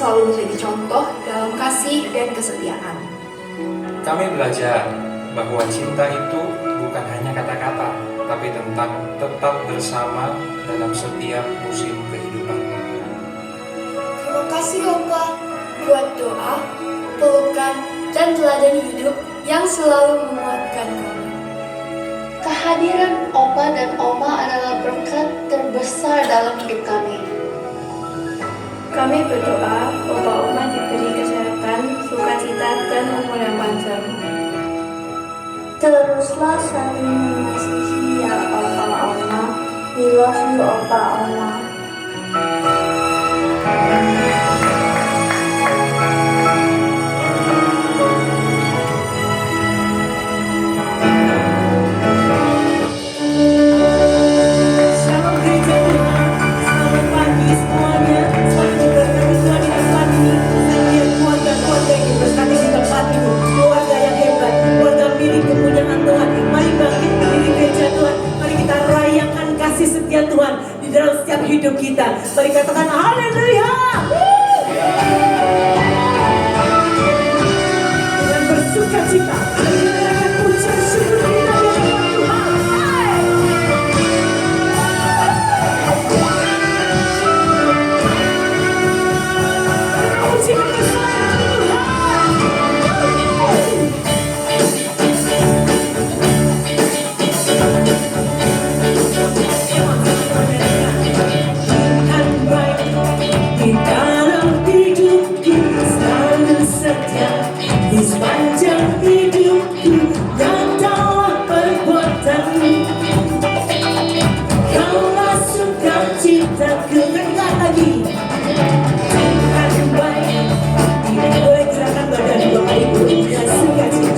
selalu menjadi contoh dalam kasih dan kesetiaan. Kami belajar bahwa cinta itu bukan hanya kata-kata, tapi tentang tetap bersama dalam setiap musim kehidupan. Terima kasih Opa buat doa, pelukan, dan teladan hidup yang selalu menguatkan kami. Kehadiran Opa dan Oma adalah berkat terbesar dalam hidup kami. Kami berdoa Opa Oma diberi kesehatan, sukacita, dan umur yang panjang. Teruslah saling mengasihi ya Opa Oma. We love you Opa Oma. Shalom gereja Tuhan, selamat pagi semuanya. Selamat diberkati Tuhan di tempat ini. Saya lihat keluarga-keluarga yang diberkati di tempat ini, keluarga yang hebat, keluarga milik kemuliaan Tuhan. Mari bangkit berdiri gereja Tuhan. Mari kita rayakan kasih setia Tuhan di dalam setiap hidup kita. Mari katakan haleluya. Dengan bersuka cita, mari kita rayakan pujian syukur kita di hadapan Tuhan. Pujian bersama Tuhan. Tuhan baik di dalam hidupku, selalu setia di sepanjang hidupku, nyatalah perbuatanmu. Kaulah sukacitaku. Dengar lagi. Tuhan baik. Tidak boleh gerakan badan dua kali dulu. Dan sukacita.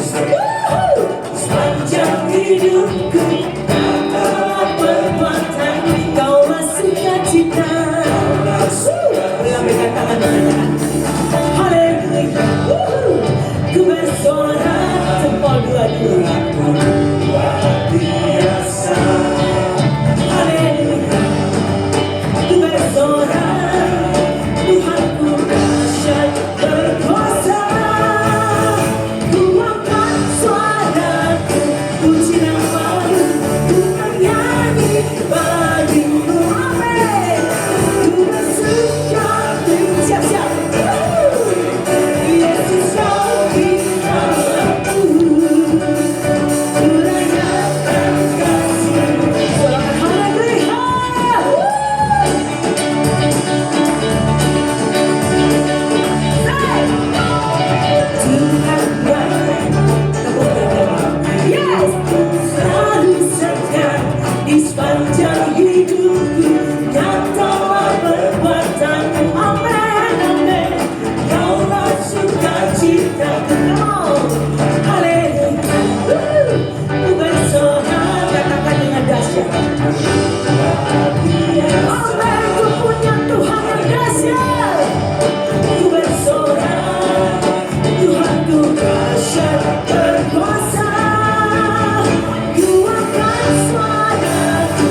Sepanjang hidupku, nyatalah perbuatanmu. Kaulah sukacita. Lambaikan tangan tangan. Haleluya. Ku bersorak jempol dua-dua. Luar biasa. Haleluya. Ku bersorak, Tuhanku dahsyat berkuasa. Ku angkat suaraku, puji namamu, ku menyanyi bagimu. Amin. Ku bersuka, siap-siap. Yesus kau bintangku, ku rayakan kasih-Mu. Sorakan haleluya. Tuhan baik, tepuk tangan. Yes, selalu setia di sepanjang hidupku, nyatalah perbuatanmu. Amin, amin. Kaulah sukacitaku. Come on. Haleluya. Ku bersorak, katakan dengan dahsyat. Amin, ku punya Tuhan yang dahsyat. Ku bersorak, Tuhanku dahsyat berkuasa. Ku angkat suaraku,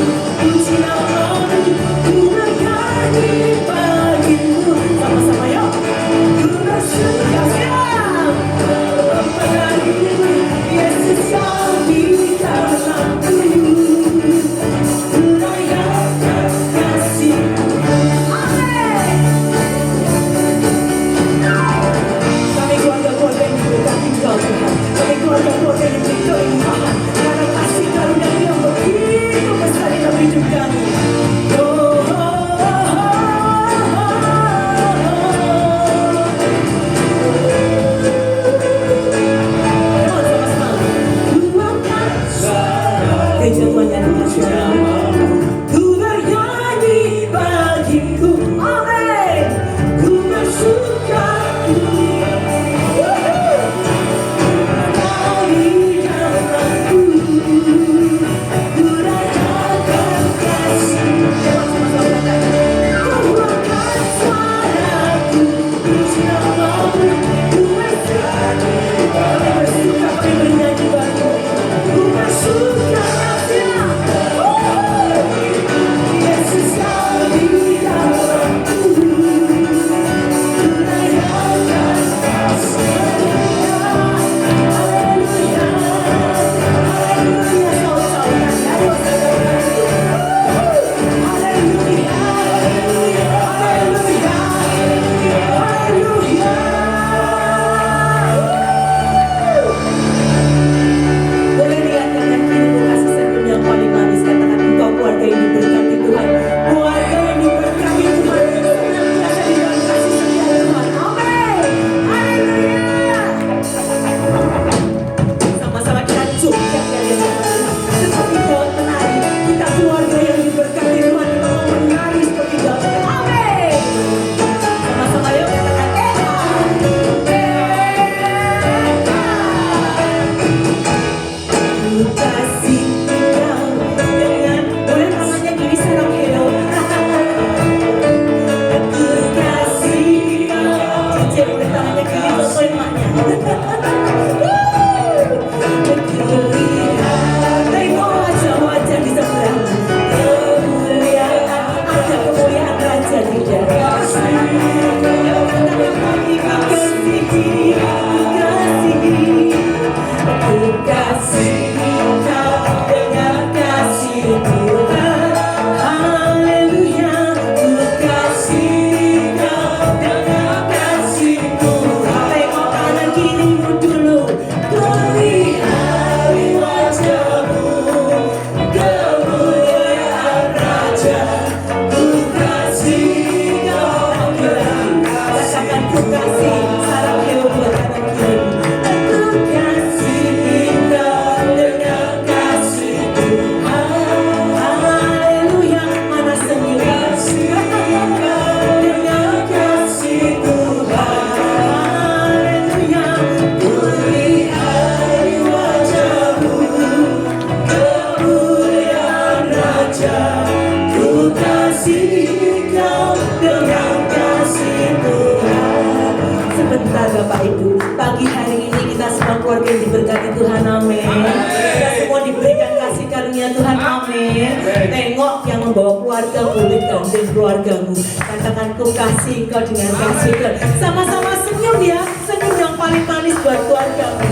wajah, ku kasih kau dengan kasih Tuhan. Sebentar Bapak Ibu, pagi hari ini kita semua keluarga yang diberkati Tuhan, amin. Kita semua diberikan kasih karunia Tuhan, amin. Tengok yang membawa keluarga boleh gandeng keluargamu. Katakan ku kasih kau dengan kasih Tuhan. Sama-sama senyum ya, senyum yang paling manis buat keluargamu.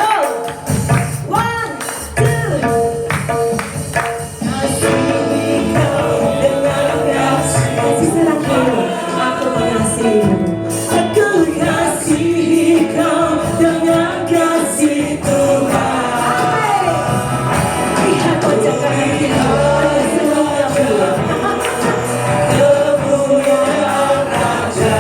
Yo, 1, 2. Kasih kau dengan kasih. Kasih terakhir, aku mengasihimu. Aku kasih kau dengan kasih Tuhan. Lihat wajah kanan kiri, ada senyum yang murah. Kemuliaan Raja,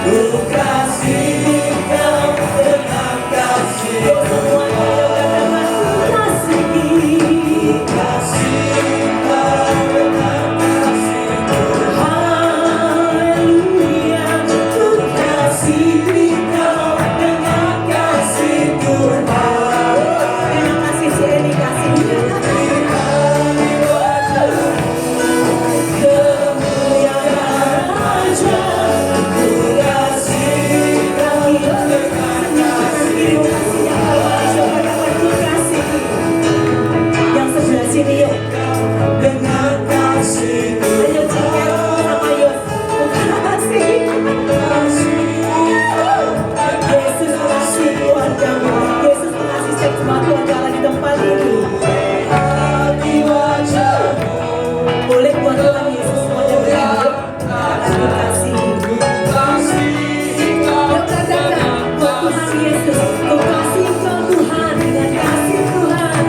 ku kasih kau dengan kasih. Semuanya katakan ku kasih. Kasih kau dengan kasih Tuhan. Haleluya, ku kasih kau dengan kasih Tuhan. Terima kasih si Eni kasihnya. Kemuliaan Raja, ku kasih kau dengan kasih. Yang sebelah sini yuk, dengan kasih. Ayo ceket sama Yos, ku kasih. Yesus mengasihi keluargamu. Yesus mengasihi semua keluarga Allah di tempat ini. Di wajahmu. Boleh buat Tuhan Yesus semuanya berdiri. Terima kasih. Yuk katakan buat Tuhan Yesus. Ku kasih kau Tuhan dengan kasih Tuhan.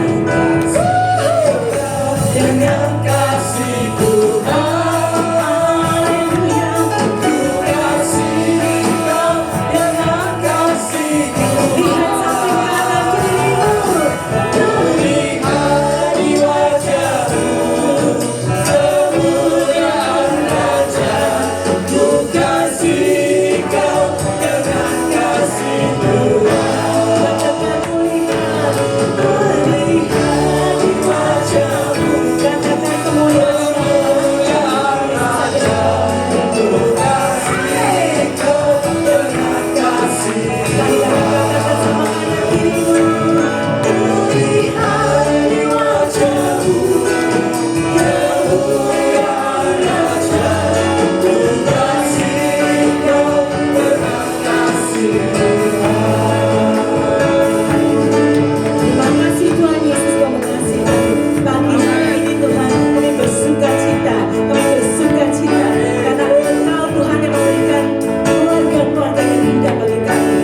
Dengan kasih Tuhan. Haleluya. Ku kasih kau dengan kasih Tuhan. Lihat samping kanan kirimu. Lihat di wajahmu. Kemuliaan Raja, ku kasih kau dengan kasih Tuhan. Katakan melihat di wajahmu. Katakan kemuliaan Raja, ku kasih kau dengan kasih. Katakan sama kanan kirimu. Lihat di wajahmu. Kemuliaan Raja, ku kasih kau dengan kasih Tuhan. Terima kasih Tuhan Yesus kau mengasihi kami. Pagi hari ini Tuhan kami bersuka cita. Kami bersuka cita karena Engkau Tuhan yang memberikan keluarga-keluarga yang indah bagi kami.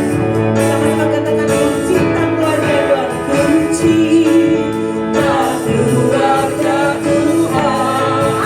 Sama-sama katakan ku cinta keluarga Tuhan. Ku cinta keluarga Tuhan.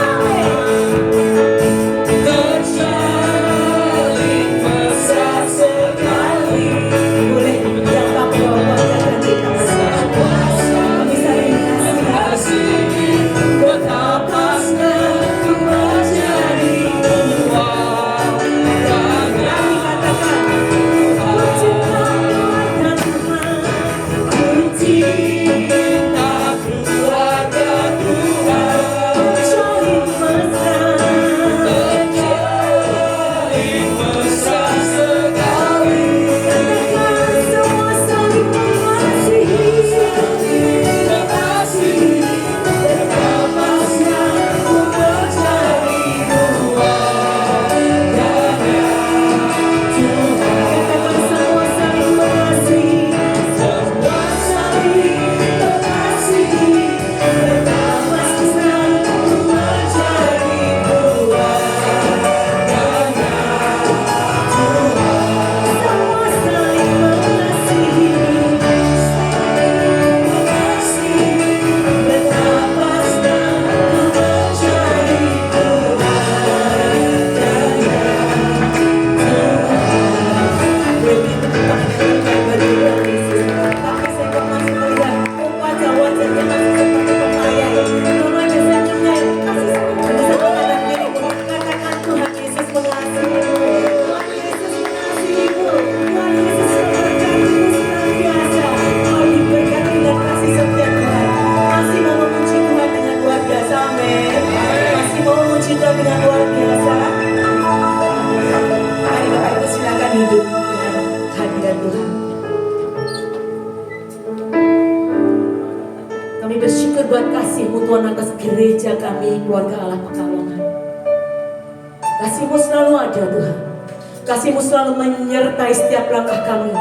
gereja kami, keluarga Allah Pekalongan. Kasih-Mu selalu ada Tuhan. Kasih-Mu selalu menyertai setiap langkah kami.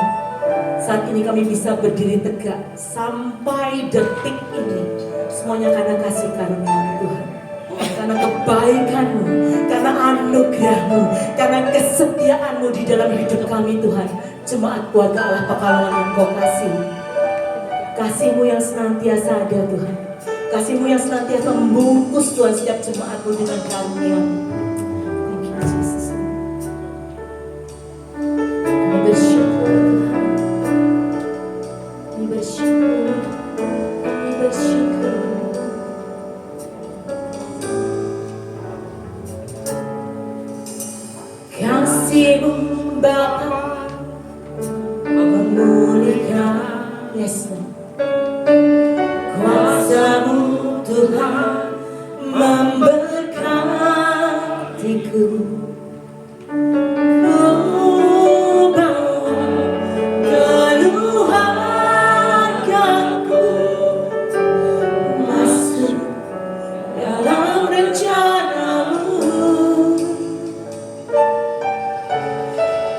Saat ini kami bisa berdiri tegak sampai detik ini. Semuanya karena kasih karunia-Mu Tuhan. Karena kebaikan-Mu, karena anugerah-Mu, karena kesetiaan-Mu di dalam hidup kami Tuhan. Jemaat keluarga Allah Pekalongan yang Kau kasih. Kasih-Mu yang senantiasa ada Tuhan. Kasih-Mu yang senantiasa membungkus Tuhan setiap jemaat-Mu dengan karunia-Mu. Thank you Jesus. Kami bersyukur Tuhan. Kami bersyukur. Kami bersyukur. Kasih-Mu Bapa memulihkan. Yes, Lord. Kuasa-Mu Tuhan memberkatiku. Ku bawa keluargaku masuk dalam rencana-Mu.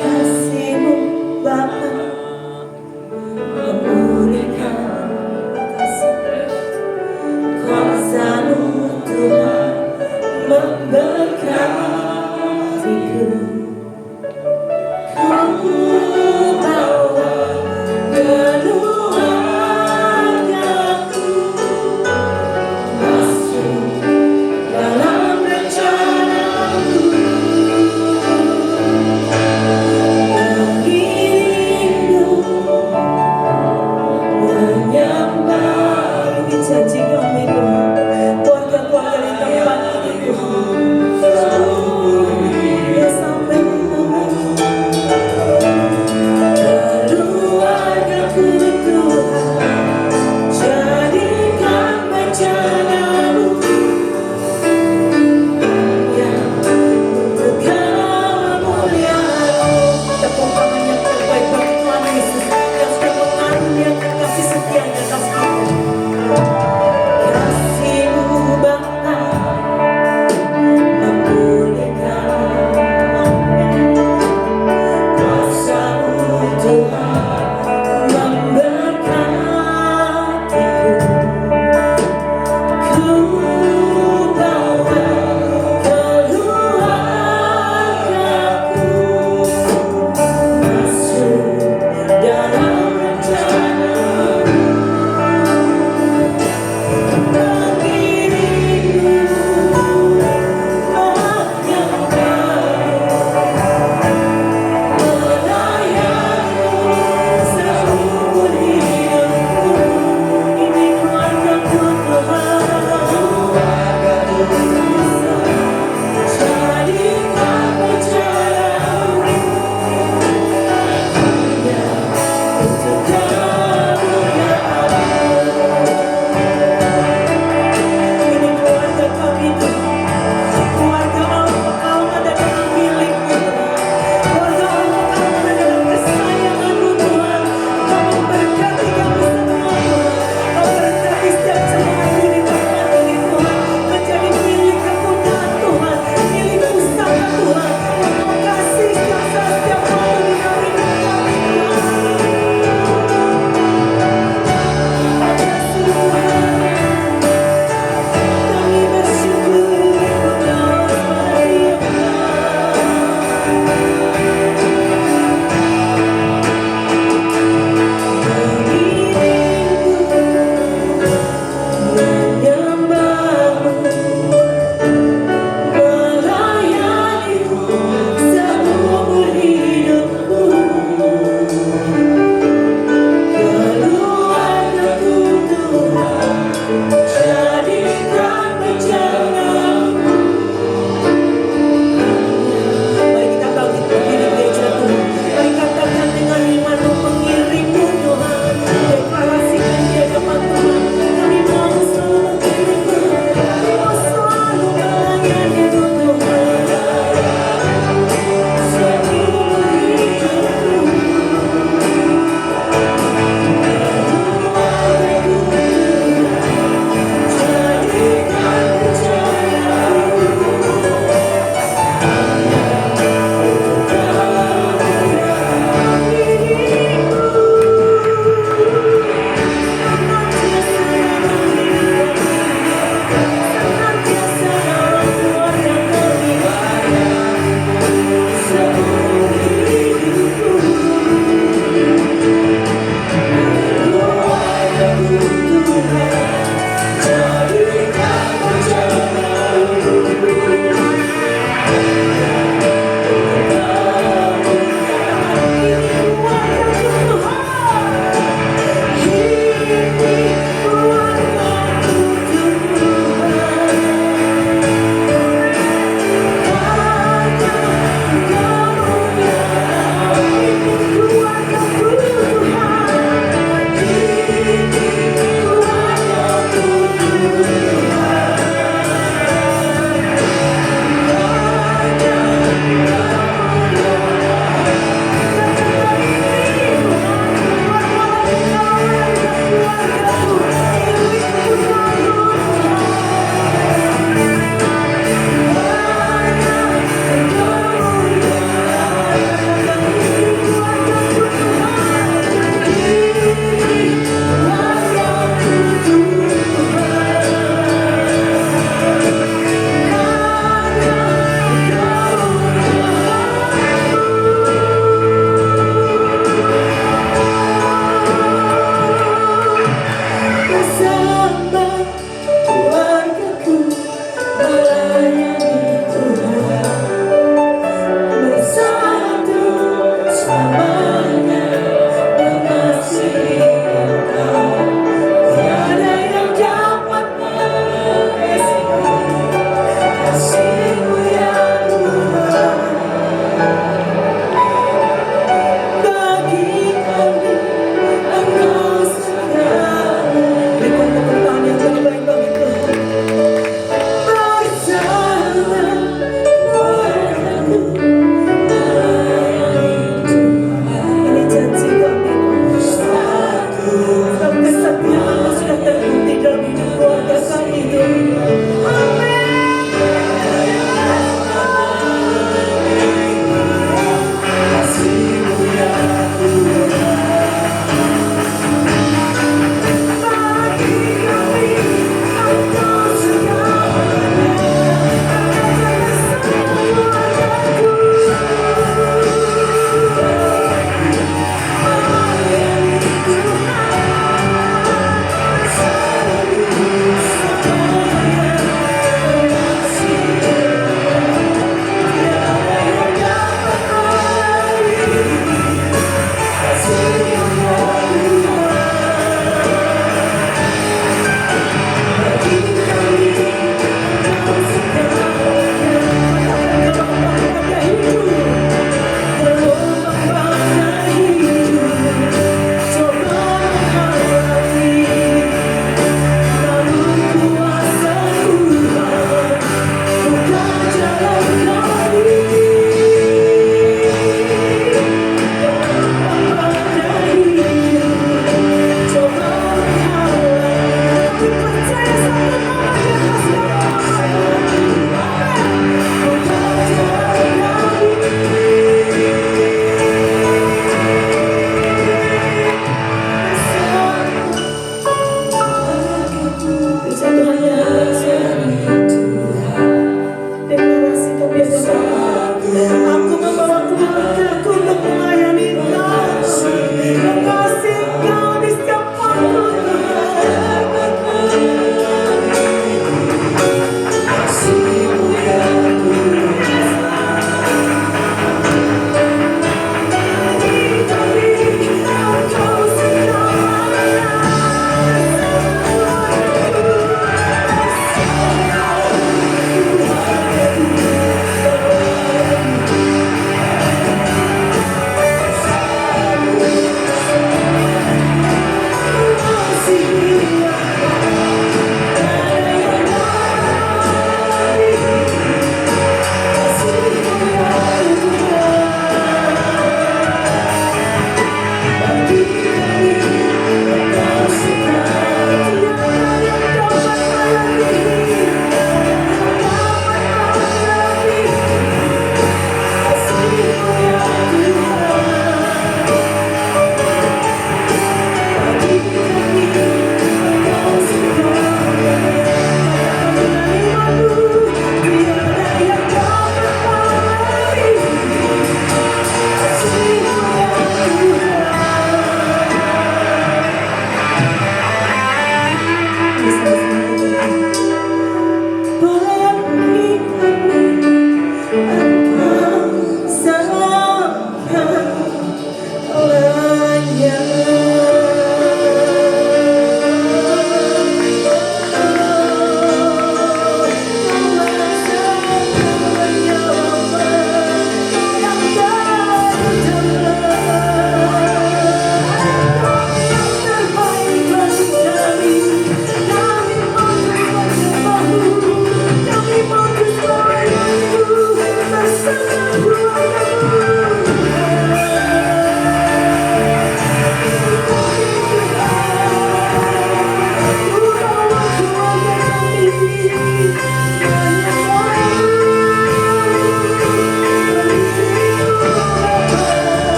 Kasih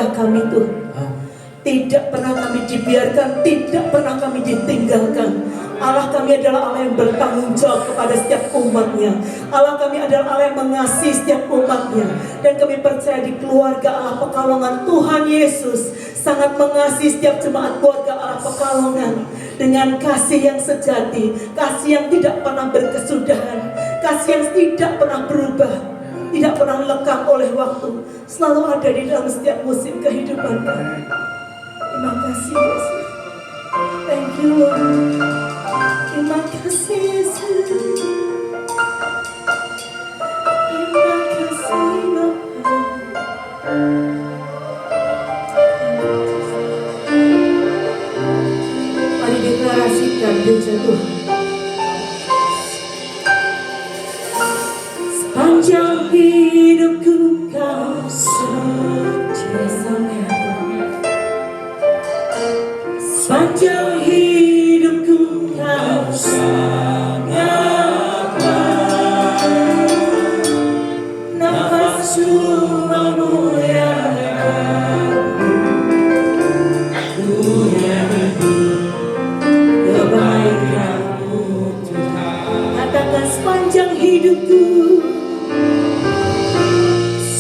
tengah-tengah kami Tuhan. Tidak pernah kami dibiarkan, tidak pernah kami ditinggalkan. Allah kami adalah Allah yang bertanggung jawab kepada setiap umatnya. Allah kami adalah Allah yang mengasihi setiap umatnya. Dan kami percaya di keluarga Allah Pekalongan, Tuhan Yesus sangat mengasihi setiap jemaat keluarga Allah Pekalongan dengan kasih yang sejati, kasih yang tidak pernah berkesudahan, kasih yang tidak pernah berubah, tidak pernah lekang oleh waktu, selalu ada di dalam setiap musim kehidupan kami. Terima kasih Yesus. Thank you Lord. Terima kasih Yesus. Terima kasih Bapa. Mari deklarasikan gereja Tuhan. Sepanjang hidupku kau setia. Sepanjang hidupku kau sangat baik. Nafasku memuliakanmu. Ku nyanyi kebaikanmu Tuhan. Katakan sepanjang hidupku,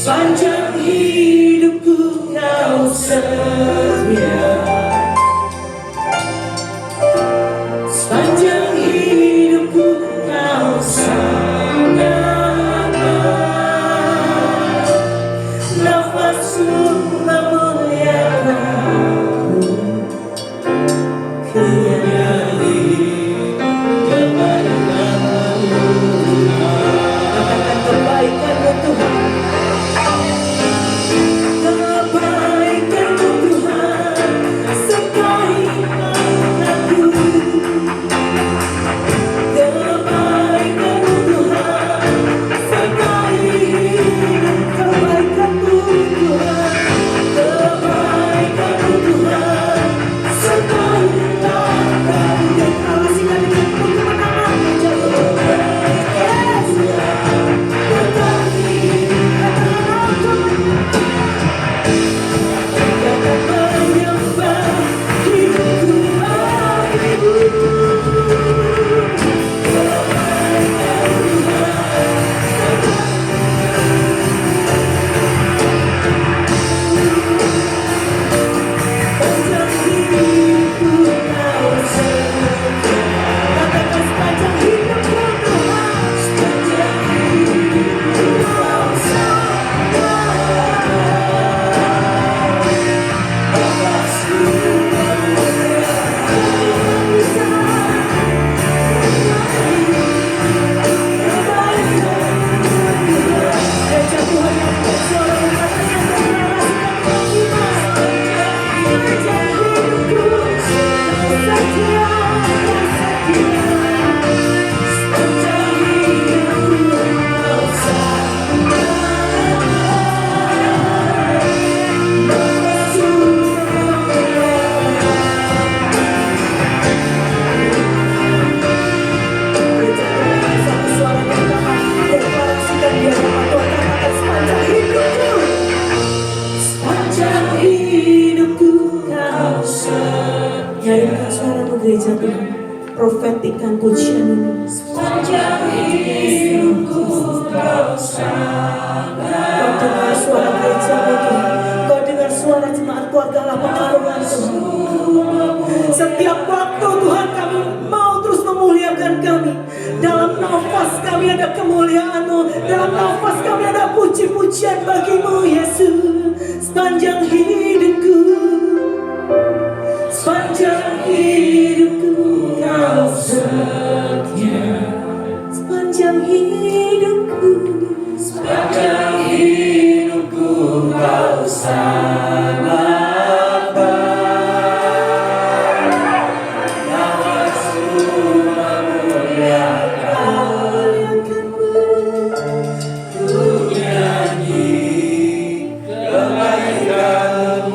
sepanjang hidupku kau setia. Sepanjang hidupku kau sangat baik. Nafasku memuliakanmu. Ku nyanyi kebaikanmu Tuhan. Katakan kebaikanmu Tuhan. Kebaikanmu Tuhan sertai aku. Kebaikanmu Tuhan sertai kebaikanmu Tuhan. Kebaikanmu Tuhan sertai aku. Deklarasikan dengan penuh kemenangan. Yes, Tuhan berkati, katakan aku menyembah hidupku Ibu. Sepanjang hidupku kau setia. Katakan sepanjang hidupku Tuhan. Sepanjang hidupku kau setia. Nafasku memuliakanmu. Gereja Tuhan yang bersuara mengatakan deklarasikan iman. Sepanjang hidupku setia, setia. Sepanjang hidupku kau sangat baik. Nafasku gereja Tuhan satu suara yang tahan. Deklarasikan dia Bapak Tuhan. Katakan sepanjang hidupku. Sepanjang hidupku kau setia. Nyanyikan suaramu gereja Tuhan. Profetikan pujian ini. Sepanjang hidupku kau sangat. Kau dengar suara gerejamu Tuhan. Kau dengar suara jemaat keluarga Allah Pekalongan Tuhan. Setiap waktu Tuhan kami mau terus memuliakan kami. Dalam nafas kami ada kemuliaan-Mu. Dalam nafas kami ada puji-pujian bagi-Mu Yesus. Sepanjang hidupku, sepanjang hidupku kau setia. Sepanjang hidupku, sepanjang hidupku kau sangat baik. Nafasku memuliakanmu. Ku nyanyi kebaikanmu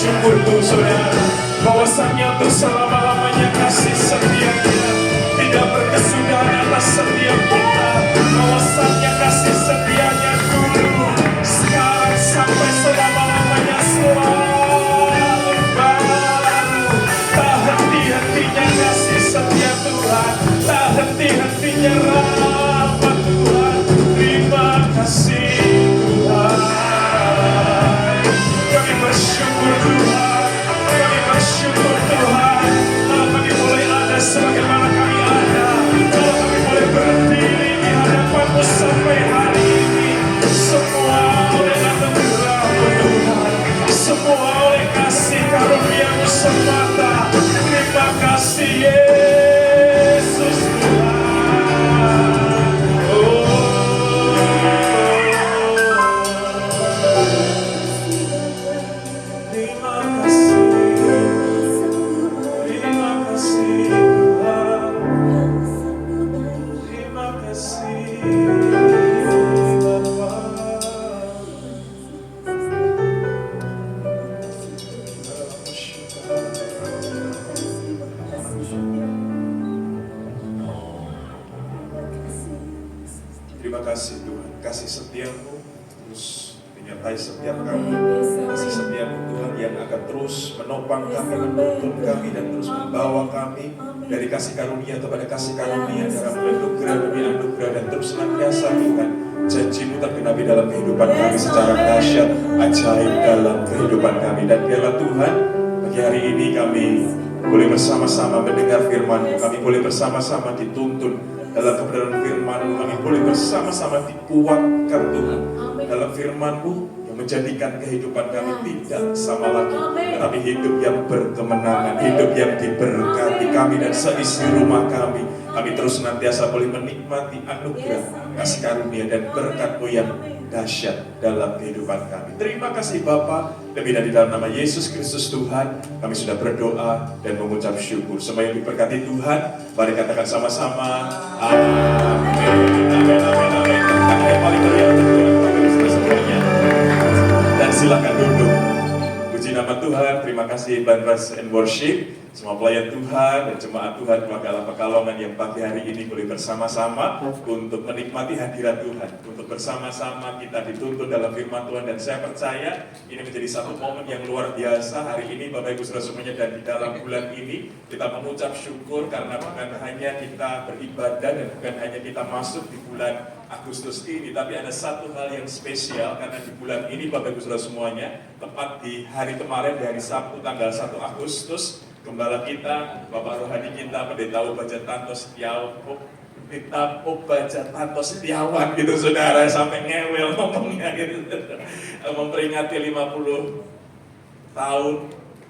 bersyukur tuh saudara, bahwasannya untuk selama-lamanya kasih setianya tidak berkesudahan atas setiap kita, bahwasannya kasih setianya dulu, sekarang sampai selama-lamanya selalu baru. Tak henti-hentinya kasih setia Tuhan, tak henti-hentinya rahmat Tuhan. Terima kasih Tuhan. Kami bersyukur Tuhan, kami bersyukur Tuhan. Kalau kami boleh ada sebagaimana kami ada, kalau kami boleh berdiri di hadapan-Mu sampai hari ini, semua oleh anugerah-Mu Tuhan, semua oleh kasih karunia-Mu semata. Terima kasih Yesus Tuhan. Terima kasih, terima kasih Tuhan, terima kasih Bapa. Terima kasih Tuhan, kasih setia-Mu terus menyertai setiap kami. Kasih setia-Mu Tuhan yang akan terus menopang kami, menuntun kami, dan terus membawa kami dari kasih karunia kepada kasih karunia, dalam anugerah demi anugerah, dan terus senantiasa Tuhan janji-Mu tergenapi dalam kehidupan kami secara dahsyat, ajaib dalam kehidupan kami. Dan biarlah Tuhan, pagi hari ini kami boleh bersama-sama mendengar firman-Mu, kami boleh bersama-sama dituntun dalam kebenaran firman-Mu, kami boleh bersama-sama dikuatkan Tuhan dalam firman-Mu yang menjadikan kehidupan kami tidak sama lagi, tetapi hidup yang berkemenangan, hidup yang diberkati kami dan seisi rumah kami. Kami terus senantiasa boleh menikmati anugerah, kasih karunia dan berkat-Mu yang dahsyat dalam kehidupan kami. Terima kasih Bapa, demi dan di dalam nama Yesus Kristus Tuhan, kami sudah berdoa dan mengucap syukur. Semua yang diberkati Tuhan, mari katakan sama-sama, amin, amin, amin, amin. Tangan yang paling meriah untuk Tuhan, Bapak semuanya. Dan silakan duduk. Puji nama Tuhan, terima kasih Band Praise and Worship, semua pelayan Tuhan dan jemaat Tuhan keluarga Allah Pekalongan yang pagi hari ini boleh bersama-sama untuk menikmati hadirat Tuhan, untuk bersama-sama kita dituntun dalam firman Tuhan. Dan saya percaya ini menjadi satu momen yang luar biasa hari ini Bapak Ibu Saudara semuanya. Dan di dalam bulan ini kita mengucap syukur karena bukan hanya kita beribadah dan bukan hanya kita masuk di bulan Agustus ini, tapi ada satu hal yang spesial karena di bulan ini Bapak Ibu Saudara semuanya, tepat di hari kemarin, di hari Sabtu tanggal 1 Agustus, Gembala kita, Bapak Rohani kita, Pendeta Obajatanto Setiawan gitu saudara, sampai ngewel ngomongnya gitu, memperingati 50 tahun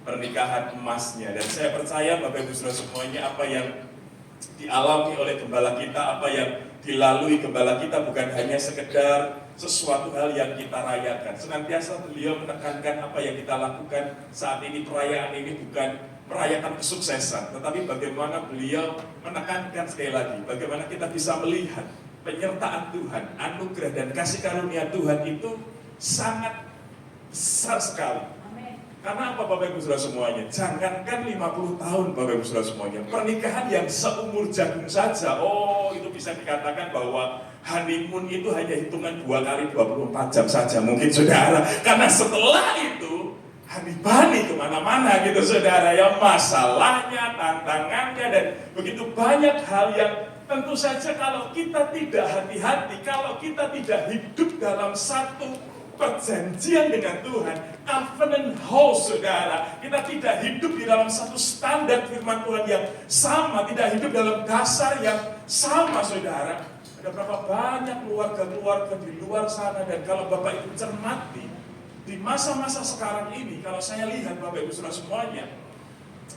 pernikahan emasnya. Dan saya percaya Bapak Ibu Saudara semuanya, apa yang dialami oleh gembala kita, apa yang dilalui gembala kita bukan hanya sekedar sesuatu hal yang kita rayakan. Senantiasa beliau menekankan apa yang kita lakukan saat ini, perayaan ini bukan merayakan kesuksesan, tetapi bagaimana beliau menekankan sekali lagi, bagaimana kita bisa melihat penyertaan Tuhan, anugerah dan kasih karunia Tuhan itu sangat besar sekali. Karena apa Bapak Ibu Saudara semuanya? Jangankan 50 tahun Bapak Ibu Saudara semuanya, pernikahan yang seumur jagung saja, itu bisa dikatakan bahwa honeymoon itu hanya hitungan 2 kali 24 jam saja mungkin saudara. Karena setelah itu honey-bunny kemana-mana gitu saudara, ya masalahnya, tantangannya, dan begitu banyak hal yang tentu saja kalau kita tidak hati-hati, kalau kita tidak hidup dalam satu perjanjian dengan Tuhan, covenant house saudara, kita tidak hidup di dalam satu standar firman Tuhan yang sama, tidak hidup dalam dasar yang sama saudara. Ada berapa banyak keluarga-keluarga di luar sana, dan kalau Bapak Ibu cermati di masa-masa sekarang ini, kalau saya lihat Bapak Ibu Saudara semuanya,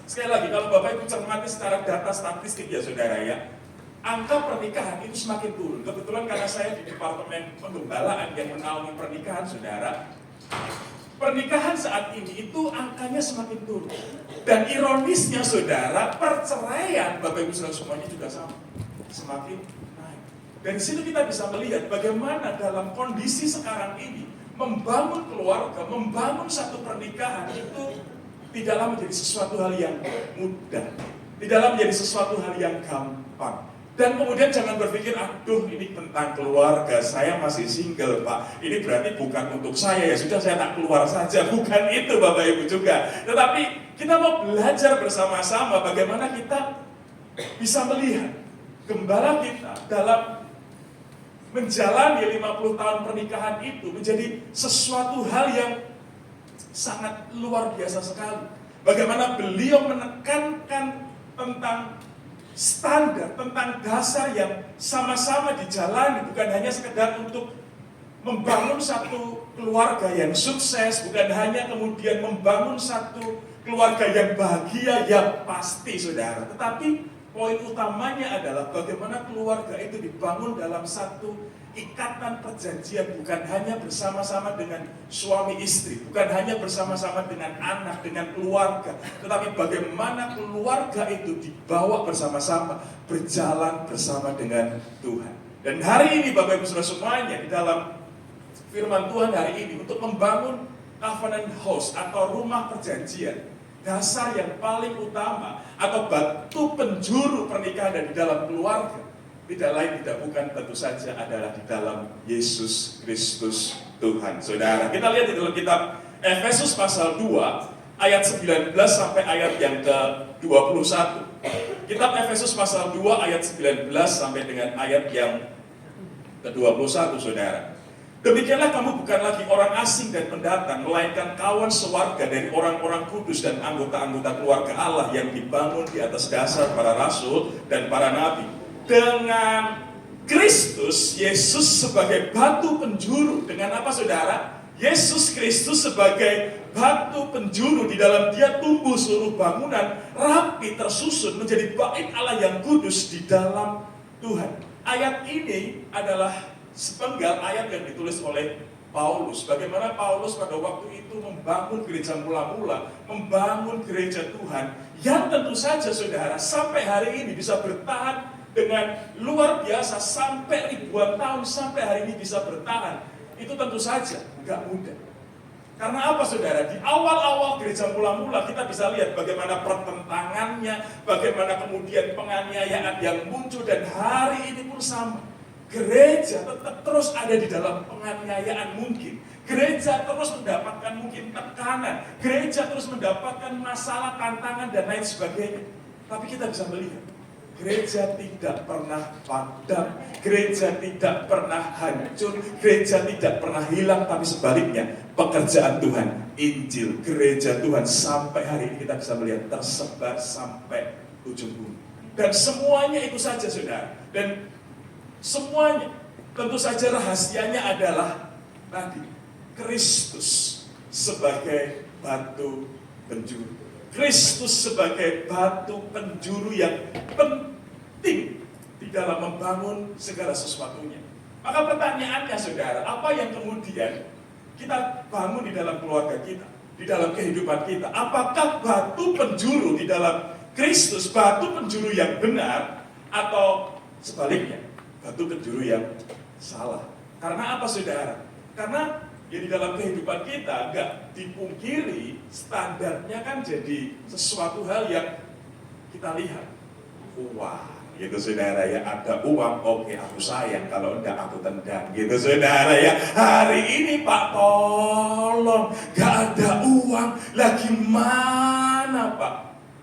sekali lagi kalau Bapak Ibu cermati secara data statistik ya saudara ya, angka pernikahan itu semakin turun. Kebetulan karena saya di Departemen Penggembalaan yang menaungi pernikahan saudara, pernikahan saat ini itu angkanya semakin turun. Dan ironisnya saudara, perceraian Bapak Ibu Saudara semuanya juga sama, semakin naik. Dari situ kita bisa melihat bagaimana dalam kondisi sekarang ini membangun keluarga, membangun satu pernikahan itu tidaklah menjadi sesuatu hal yang mudah, tidaklah menjadi sesuatu hal yang gampang. Dan kemudian jangan berpikir, aduh ini tentang keluarga, saya masih single Pak, ini berarti bukan untuk saya, ya sudah saya tak keluar saja. Bukan itu Bapak Ibu juga. Tetapi kita mau belajar bersama-sama bagaimana kita bisa melihat gembala kita dalam menjalani 50 tahun pernikahan itu menjadi sesuatu hal yang sangat luar biasa sekali. Bagaimana beliau menekankan tentang standar, tentang dasar yang sama-sama dijalani, bukan hanya sekedar untuk membangun satu keluarga yang sukses, bukan hanya kemudian membangun satu keluarga yang bahagia, yang pasti saudara, tetapi poin utamanya adalah bagaimana keluarga itu dibangun dalam satu ikatan perjanjian, bukan hanya bersama-sama dengan suami istri, bukan hanya bersama-sama dengan anak, dengan keluarga, tetapi bagaimana keluarga itu dibawa bersama-sama, berjalan bersama dengan Tuhan. Dan hari ini Bapak Ibu Saudara semuanya, di dalam firman Tuhan hari ini, untuk membangun covenant house atau rumah perjanjian, dasar yang paling utama atau batu penjuru pernikahan dan di dalam keluarga, tidak lain tidak bukan tentu saja adalah di dalam Yesus Kristus Tuhan. Saudara, kita lihat di dalam kitab Efesus pasal 2 ayat 19 sampai ayat yang ke-21. Kitab Efesus pasal 2 ayat 19 sampai dengan ayat yang ke-21, saudara. Demikianlah kamu bukan lagi orang asing dan pendatang, melainkan kawan sewarga dari orang-orang kudus dan anggota-anggota keluarga Allah yang dibangun di atas dasar para rasul dan para nabi. Dengan Kristus Yesus sebagai batu penjuru. Dengan apa saudara? Yesus Kristus sebagai batu penjuru, di dalam Dia tumbuh seluruh bangunan rapi tersusun menjadi bait Allah yang kudus di dalam Tuhan. Ayat ini adalah sepenggal ayat yang ditulis oleh Paulus. Bagaimana Paulus pada waktu itu membangun gereja mula-mula, membangun gereja Tuhan, yang tentu saja saudara sampai hari ini bisa bertahan dengan luar biasa, sampai ribuan tahun, sampai hari ini bisa bertahan. Itu tentu saja nggak mudah. Karena apa saudara? Di awal-awal gereja mula-mula kita bisa lihat bagaimana pertentangannya, bagaimana kemudian penganiayaan yang muncul, dan hari ini pun sama. Gereja tetap terus ada di dalam penganiayaan mungkin. Gereja terus mendapatkan mungkin tekanan. Gereja terus mendapatkan masalah, tantangan, dan lain sebagainya. Tapi kita bisa melihat, gereja tidak pernah padam, gereja tidak pernah hancur, gereja tidak pernah hilang, tapi sebaliknya pekerjaan Tuhan, Injil, gereja Tuhan sampai hari ini kita bisa melihat tersebar sampai ujung bumi. Dan semuanya itu saja saudara. Dan semuanya tentu saja rahasianya adalah tadi, Kristus sebagai batu penjuru. Kristus sebagai batu penjuru yang penting di dalam membangun segala sesuatunya. Maka pertanyaannya saudara, apa yang kemudian kita bangun di dalam keluarga kita, di dalam kehidupan kita? Apakah batu penjuru di dalam Kristus, batu penjuru yang benar, atau sebaliknya, batu penjuru yang salah? Karena apa saudara? Karena ya di dalam kehidupan kita nggak dipungkiri standarnya kan jadi sesuatu hal yang kita lihat. Wah, gitu saudara ya, ada uang, oke aku sayang, kalau enggak aku tendang, gitu saudara ya. Hari ini Pak tolong, nggak ada uang, lagi mana Pak?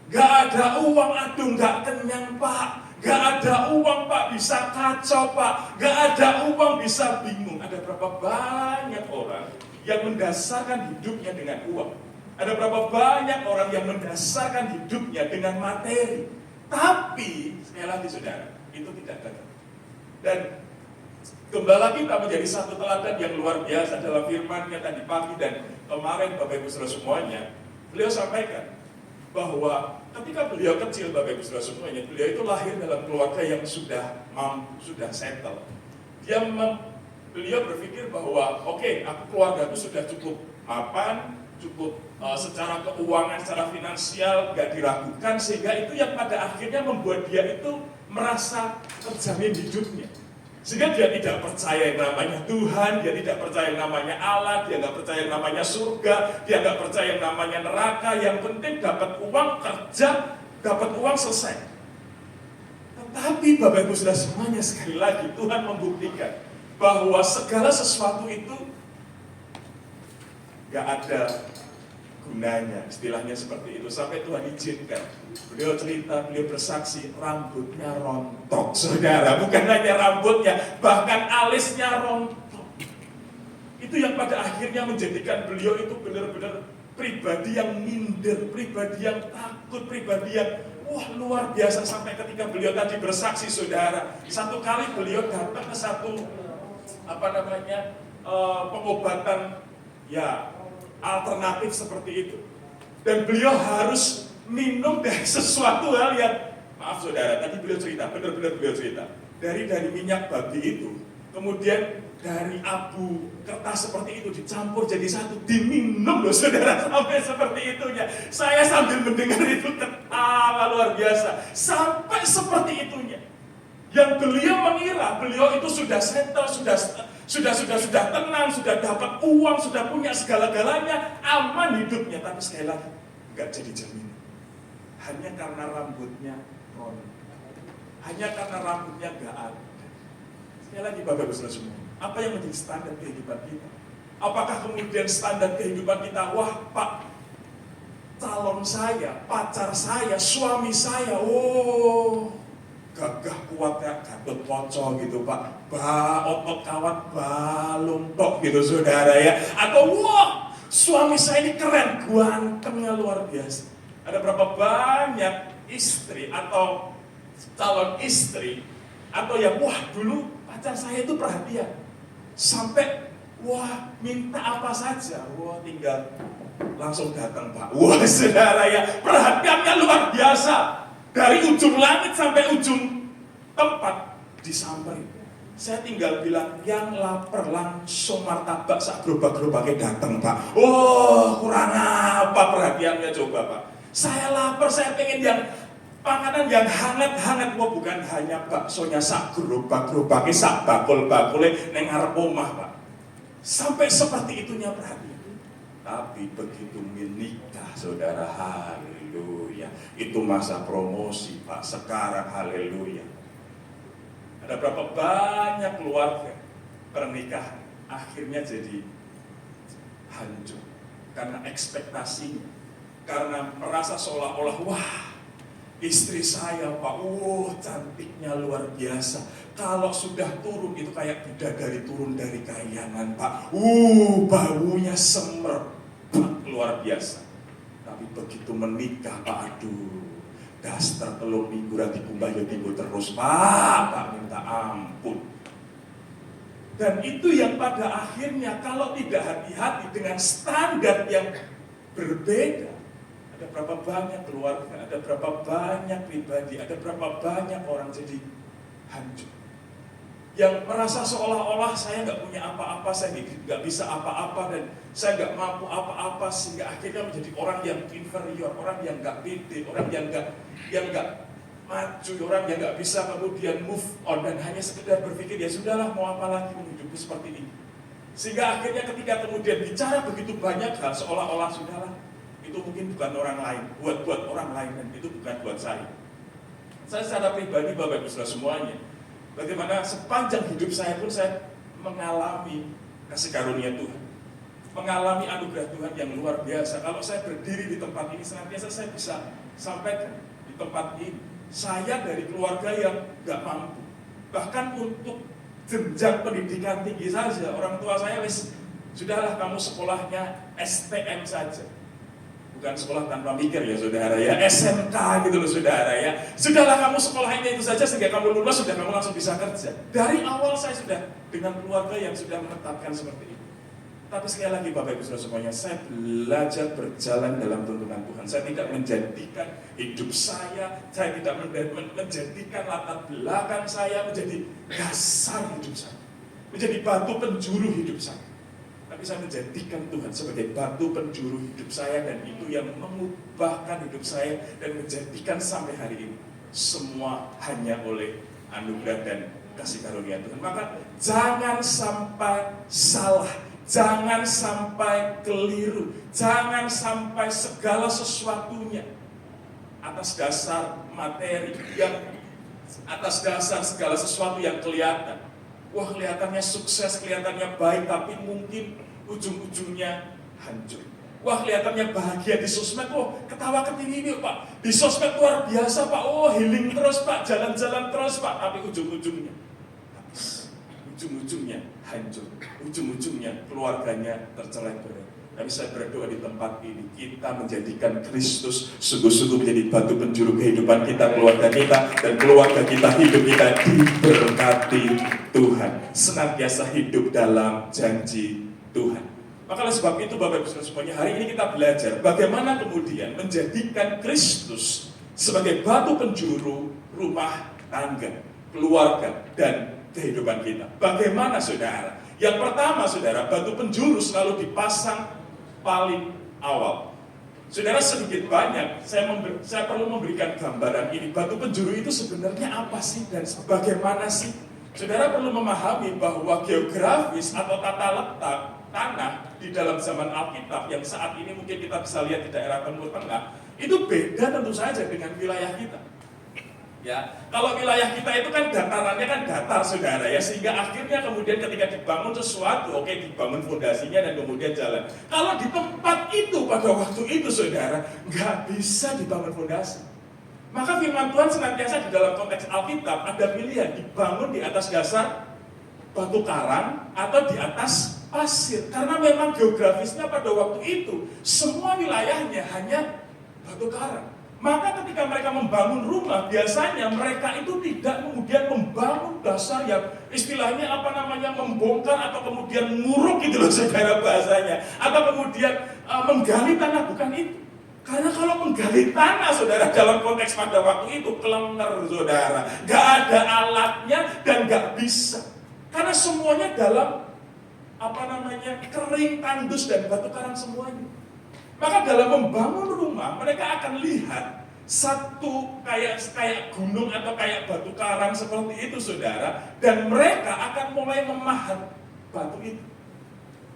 Nggak ada uang, aduh nggak kenyang Pak. Gak ada uang Pak, bisa kacau Pak. Gak ada uang, bisa bingung. Ada berapa banyak orang yang mendasarkan hidupnya dengan uang? Ada berapa banyak orang yang mendasarkan hidupnya dengan materi? Tapi, sekali lagi saudara, itu tidak gagal. Dan gembala kita menjadi satu teladan yang luar biasa dalam firman-Nya tadi pagi dan kemarin Bapak Ibu Saudara semuanya. Beliau sampaikan bahwa ketika beliau kecil, Bapak Ibu Saudara semuanya, beliau itu lahir dalam keluarga yang sudah mampu, sudah settle. Beliau berpikir bahwa oke, aku keluargaku sudah cukup mapan, cukup secara keuangan, secara finansial gak diragukan, sehingga itu yang pada akhirnya membuat dia itu merasa terjamin hidupnya. Sehingga dia tidak percaya yang namanya Tuhan, dia tidak percaya yang namanya Allah, dia nggak percaya yang namanya surga, dia nggak percaya yang namanya neraka. Yang penting dapat uang, kerja, dapat uang, selesai. Tetapi Bapak Ibu Saudara semuanya, sekali lagi Tuhan membuktikan bahwa segala sesuatu itu nggak ada gunanya, istilahnya seperti itu. Sampai Tuhan izinkan, beliau cerita, beliau bersaksi, rambutnya rontok, saudara. Bukan hanya rambutnya, bahkan alisnya rontok. Itu yang pada akhirnya menjadikan beliau itu benar-benar pribadi yang minder, pribadi yang takut, pribadi yang luar biasa. Sampai ketika beliau tadi bersaksi, saudara, satu kali beliau datang ke satu pengobatan alternatif seperti itu, dan beliau harus minum dari sesuatu hal yang, maaf saudara, tadi beliau cerita, benar-benar beliau cerita, dari minyak babi itu, kemudian dari abu kertas seperti itu dicampur jadi satu, diminum loh saudara, sampai seperti itunya. Saya sambil mendengar itu ketawa luar biasa, sampai seperti itunya. Yang beliau mengira beliau itu sudah settle, sudah tenang, sudah dapat uang, sudah punya segala-galanya, aman hidupnya. Tapi sekali lagi, nggak jadi jaminan. Hanya karena rambutnya rontok, hanya karena rambutnya nggak ada. Sekali lagi Bapak Ibu Saudara semua, apa yang menjadi standar kehidupan kita? Apakah kemudian standar kehidupan kita, wah Pak, calon saya, pacar saya, suami saya, gagah kuat kayak Gatot Kaca gitu Pak, otot kawat balung tok gitu saudara ya. Atau wah, suami saya ini keren, gantengnya luar biasa. Ada berapa banyak istri atau calon istri, atau yang wah dulu pacar saya itu perhatian, sampai wah minta apa saja, wah tinggal langsung datang Pak. Wah saudara ya, perhatiannya luar biasa. Dari ujung langit sampai ujung tempat disamperin. Saya tinggal bilang, yang lapar langsung martabak sak gerobak-gerobaknya datang Pak. Kurang apa perhatiannya coba Pak. Saya lapar, saya pengen yang makanan yang hangat-hangat. Bukan hanya baksonya sak gerobak-gerobaknya, sak bakul-bakulnya neng ngarep omah Pak. Sampai seperti itunya perhatian. Tapi begitu menikah saudara, haleluya, itu masa promosi Pak. Sekarang haleluya, ada berapa banyak keluarga pernikahan akhirnya jadi hancur karena ekspektasinya, karena merasa seolah-olah wah istri saya Pak, cantiknya luar biasa. Kalau sudah turun itu kayak bidadari turun dari kayangan Pak. Baunya semerbak luar biasa. Tapi begitu menikah Pak, aduh, daster telur minggu rati kumbah ya minggu terus Pak minta ampun. Dan itu yang pada akhirnya kalau tidak hati-hati dengan standar yang berbeda, ada berapa banyak keluarga, ada berapa banyak pribadi, ada berapa banyak orang jadi hancur. Yang merasa seolah-olah saya nggak punya apa-apa, saya nggak bisa apa-apa, dan saya nggak mampu apa-apa, sehingga akhirnya menjadi orang yang inferior, orang yang nggak pede, orang yang nggak maju, orang yang nggak bisa kemudian move on, dan hanya sekedar berpikir ya sudahlah, mau apa lagi hidupku seperti ini. Sehingga akhirnya ketika kemudian bicara begitu banyak hal, seolah-olah sudahlah, itu mungkin bukan orang lain, buat orang lain, dan itu bukan buat saya. Saya secara pribadi Bapak Ibu Saudara semuanya, bagaimana sepanjang hidup saya pun saya mengalami kasih karunia Tuhan, mengalami anugerah Tuhan yang luar biasa. Kalau saya berdiri di tempat ini, senantiasa saya bisa sampaikan di tempat ini, saya dari keluarga yang gak mampu. Bahkan untuk jenjang pendidikan tinggi saja, orang tua saya sudahlah kamu sekolahnya STM saja. Bukan sekolah tanpa mikir ya saudara ya, SMK gitu loh saudara ya. Sudahlah kamu sekolahnya itu saja sehingga kamu lulus, sudah kamu langsung bisa kerja. Dari awal saya sudah dengan keluarga yang sudah menetapkan seperti itu. Tapi sekali lagi Bapak Ibu Saudara semuanya, saya belajar berjalan dalam tuntunan Tuhan. Saya tidak menjadikan hidup saya tidak menjadikan latar belakang saya menjadi dasar hidup saya, menjadi batu penjuru hidup saya. Tapi saya menjadikan Tuhan sebagai batu penjuru hidup saya, dan itu yang mengubahkan hidup saya dan menjadikan sampai hari ini semua hanya oleh anugerah dan kasih karunia Tuhan. Maka jangan sampai salah, jangan sampai keliru, jangan sampai segala sesuatunya atas dasar materi, yang atas dasar segala sesuatu yang kelihatan. Wah, kelihatannya sukses, kelihatannya baik, tapi mungkin ujung-ujungnya hancur. Wah, kelihatannya bahagia di sosmed, ketawa ketinggi Pak. Di sosmed luar biasa Pak, healing terus Pak, jalan-jalan terus Pak. Tapi ujung-ujungnya habis, ujung-ujungnya hancur, ujung-ujungnya keluarganya tercerai-berai. Tapi saya berdoa di tempat ini, kita menjadikan Kristus sungguh-sungguh menjadi batu penjuru kehidupan kita, keluarga kita, dan keluarga kita, hidup kita diberkati Tuhan. Senantiasa hidup dalam janji Tuhan. Maka oleh sebab itu Bapak Ibu semuanya, hari ini kita belajar bagaimana kemudian menjadikan Kristus sebagai batu penjuru rumah tangga, keluarga, dan kehidupan kita. Bagaimana saudara? Yang pertama saudara, batu penjuru selalu dipasang paling awal. Saudara, sedikit banyak saya perlu memberikan gambaran ini. Batu penjuru itu sebenarnya apa sih dan bagaimana sih? Saudara perlu memahami bahwa geografis atau tata letak tanah di dalam zaman Alkitab yang saat ini mungkin kita bisa lihat di daerah Timur Tengah itu beda tentu saja dengan wilayah kita. Ya, kalau wilayah kita itu kan datarannya kan datar saudara ya, sehingga akhirnya kemudian ketika dibangun sesuatu, dibangun fondasinya dan kemudian jalan. Kalau di tempat itu pada waktu itu saudara nggak bisa dibangun fondasi. Maka firman Tuhan senantiasa di dalam konteks Alkitab ada pilihan, dibangun di atas dasar batu karang atau di atas pasir. Karena memang geografisnya pada waktu itu semua wilayahnya hanya batu karang. Maka ketika mereka membangun rumah, biasanya mereka itu tidak kemudian membangun dasar yang istilahnya membongkar atau kemudian nguruk gitu loh saudara bahasanya. Atau kemudian menggali tanah, bukan itu. Karena kalau menggali tanah saudara dalam konteks pada waktu itu kelenger saudara. Gak ada alatnya dan gak bisa. Karena semuanya dalam kering, tandus dan batu karang semuanya. Maka dalam membangun rumah, mereka akan lihat satu kayak gunung atau kayak batu karang seperti itu saudara, dan mereka akan mulai memahat batu itu.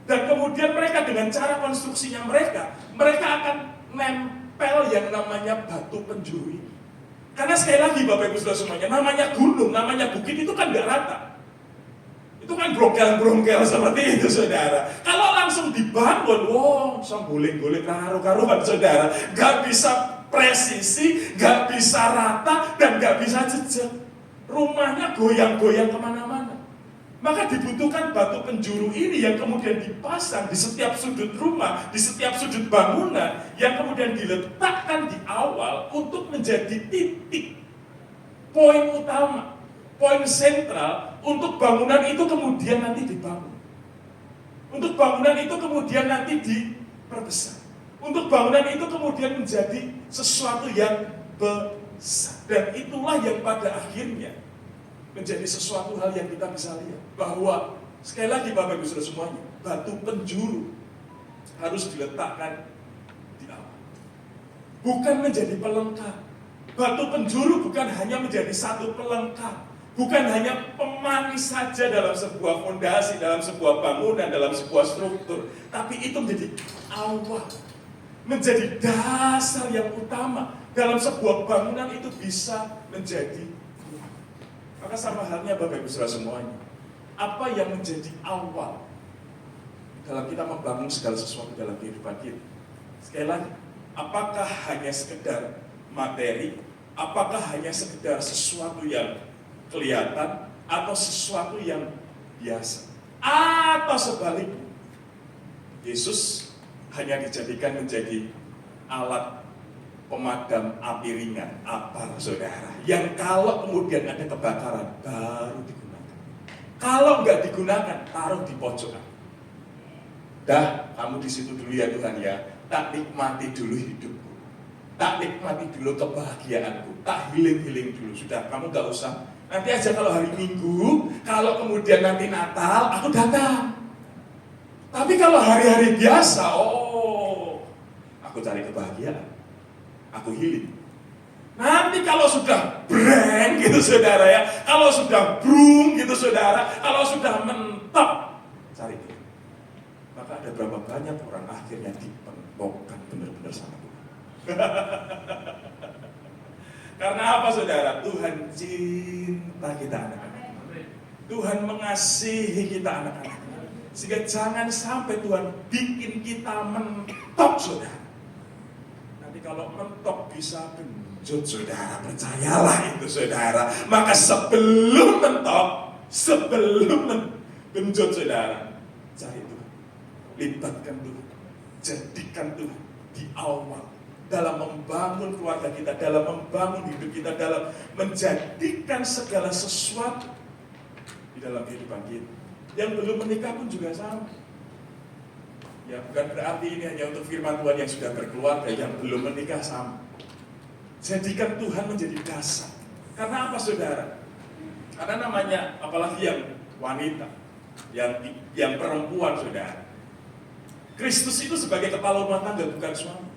Dan kemudian mereka dengan cara konstruksinya mereka akan nempel yang namanya batu penjuru ini. Karena sekali lagi Bapak Ibu Saudara semuanya, namanya gunung, namanya bukit itu kan gak rata. Itu kan brongkel-brongkel seperti itu saudara. Kalau langsung dibangun, guling-guling karu-karuan saudara. Gak bisa presisi, gak bisa rata, dan gak bisa jejak. Rumahnya goyang-goyang kemana-mana. Maka dibutuhkan batu penjuru ini yang kemudian dipasang di setiap sudut rumah, di setiap sudut bangunan, yang kemudian diletakkan di awal untuk menjadi titik, poin utama, poin sentral, untuk bangunan itu kemudian nanti dibangun. Untuk bangunan itu kemudian nanti diperbesar. Untuk bangunan itu kemudian menjadi sesuatu yang besar. Dan itulah yang pada akhirnya menjadi sesuatu hal yang kita bisa lihat. Bahwa sekali lagi Bapak Ibu Saudara semuanya, batu penjuru harus diletakkan di awal. Bukan menjadi pelengkap. Batu penjuru bukan hanya menjadi satu pelengkap. Bukan hanya pemanis saja dalam sebuah fondasi, dalam sebuah bangunan, dalam sebuah struktur. Tapi itu menjadi awal. Menjadi dasar yang utama. Dalam sebuah bangunan itu bisa menjadi. Maka sama halnya Bapak Ibu Saudara semuanya. Apa yang menjadi awal dalam kita membangun segala sesuatu dalam kehidupan kita? Sekali lagi, apakah hanya sekedar materi? Apakah hanya sekedar sesuatu yang kelihatan atau sesuatu yang biasa? Atau sebaliknya, Yesus hanya dijadikan menjadi alat pemadam api ringan, apa saudara? Yang kalau kemudian ada kebakaran baru digunakan. Kalau nggak digunakan, taruh di pojokan. Dah, kamu di situ dulu ya Tuhan ya. Tak nikmati dulu hidupku. Tak nikmati dulu kebahagiaanku. Tak healing dulu. Sudah, kamu nggak usah. Nanti aja kalau hari Minggu, kalau kemudian nanti Natal, aku datang. Tapi kalau hari-hari biasa, aku cari kebahagiaan. Aku healing. Nanti kalau sudah breng gitu saudara ya, kalau sudah brung gitu saudara, kalau sudah mentok, cari Tuhan. Maka ada berapa banyak orang akhirnya dipentokkan benar-benar sama Tuhan. Karena apa saudara? Tuhan cinta kita anak-anak. Tuhan mengasihi kita anak-anak. Sehingga jangan sampai Tuhan bikin kita mentok saudara. Nanti kalau mentok bisa genjot saudara, percayalah itu saudara. Maka sebelum mentok, sebelum genjot saudara, cari Tuhan, libatkan Tuhan, jadikan Tuhan di awal dalam membangun keluarga kita, dalam membangun hidup kita, dalam menjadikan segala sesuatu di dalam kehidupan kita. Yang belum menikah pun juga sama. Ya, bukan berarti ini hanya untuk firman Tuhan yang sudah berkeluarga, yang belum menikah sama. Jadikan Tuhan menjadi dasar. Karena apa saudara? Karena namanya, apalagi yang wanita, yang perempuan saudara. Kristus itu sebagai kepala rumah tangga, bukan suami.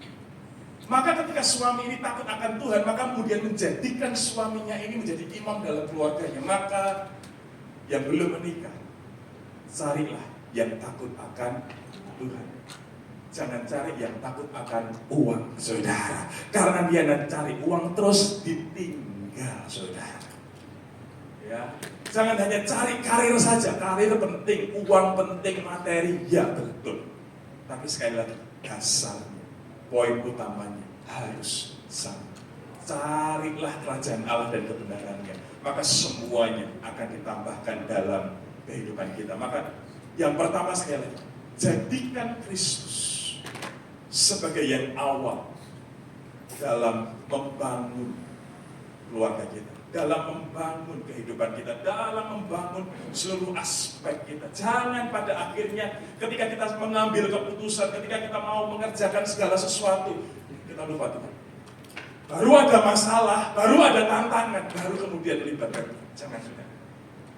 Maka ketika suami ini takut akan Tuhan, maka kemudian menjadikan suaminya ini menjadi imam dalam keluarganya. Maka yang belum menikah, carilah yang takut akan Tuhan. Jangan cari yang takut akan uang, saudara. Karena dia nanti cari uang terus ditinggal, saudara. Ya, jangan hanya cari karir saja. Karir penting, uang penting, materi, ya betul. Tapi sekali lagi, dasarnya, poin utamanya harus sama. Carilah kerajaan Allah dan kebenarannya. Maka semuanya akan ditambahkan dalam kehidupan kita. Maka yang pertama sekali lagi, jadikan Kristus sebagai yang awal dalam membangun keluarga kita, dalam membangun kehidupan kita, dalam membangun seluruh aspek kita. Jangan pada akhirnya ketika kita mengambil keputusan, ketika kita mau mengerjakan segala sesuatu, kita lupa Tuhan. Baru ada masalah, baru ada tantangan, baru kemudian libatkan Tuhan. Jangan sudah.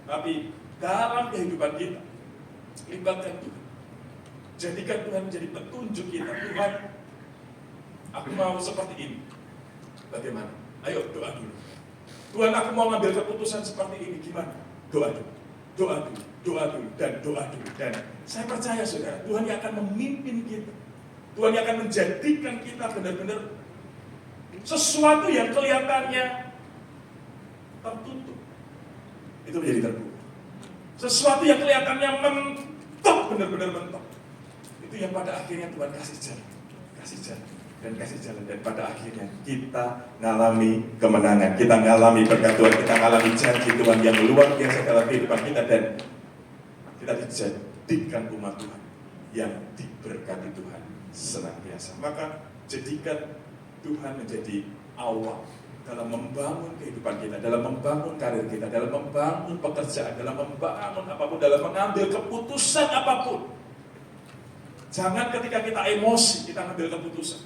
Tapi dalam kehidupan kita, libatkan Tuhan. Jadikan Tuhan menjadi petunjuk kita. Tuhan, aku mau seperti ini. Bagaimana? Ayo doa dulu. Tuhan, aku mau ngambil keputusan seperti ini. Gimana? Doa dulu. Doa dulu. Doa dulu. Dan doa dulu. Dan saya percaya saudara, Tuhan yang akan memimpin kita. Tuhan yang akan menjadikan kita benar-benar sesuatu yang kelihatannya tertutup, itu menjadi terbuka. Sesuatu yang kelihatannya mentok, benar-benar mentok, itu yang pada akhirnya Tuhan kasih jalan, dan pada akhirnya kita ngalami kemenangan, kita ngalami berkat Tuhan, kita ngalami janji Tuhan yang luar biasa dalam kehidupan kita, dan kita dijadikan umat Tuhan yang diberkati Tuhan senantiasa. Maka jadikan Tuhan menjadi awal dalam membangun kehidupan kita, dalam membangun karir kita, dalam membangun pekerjaan, dalam membangun apapun, dalam mengambil keputusan apapun. Jangan ketika kita emosi, kita ambil keputusan.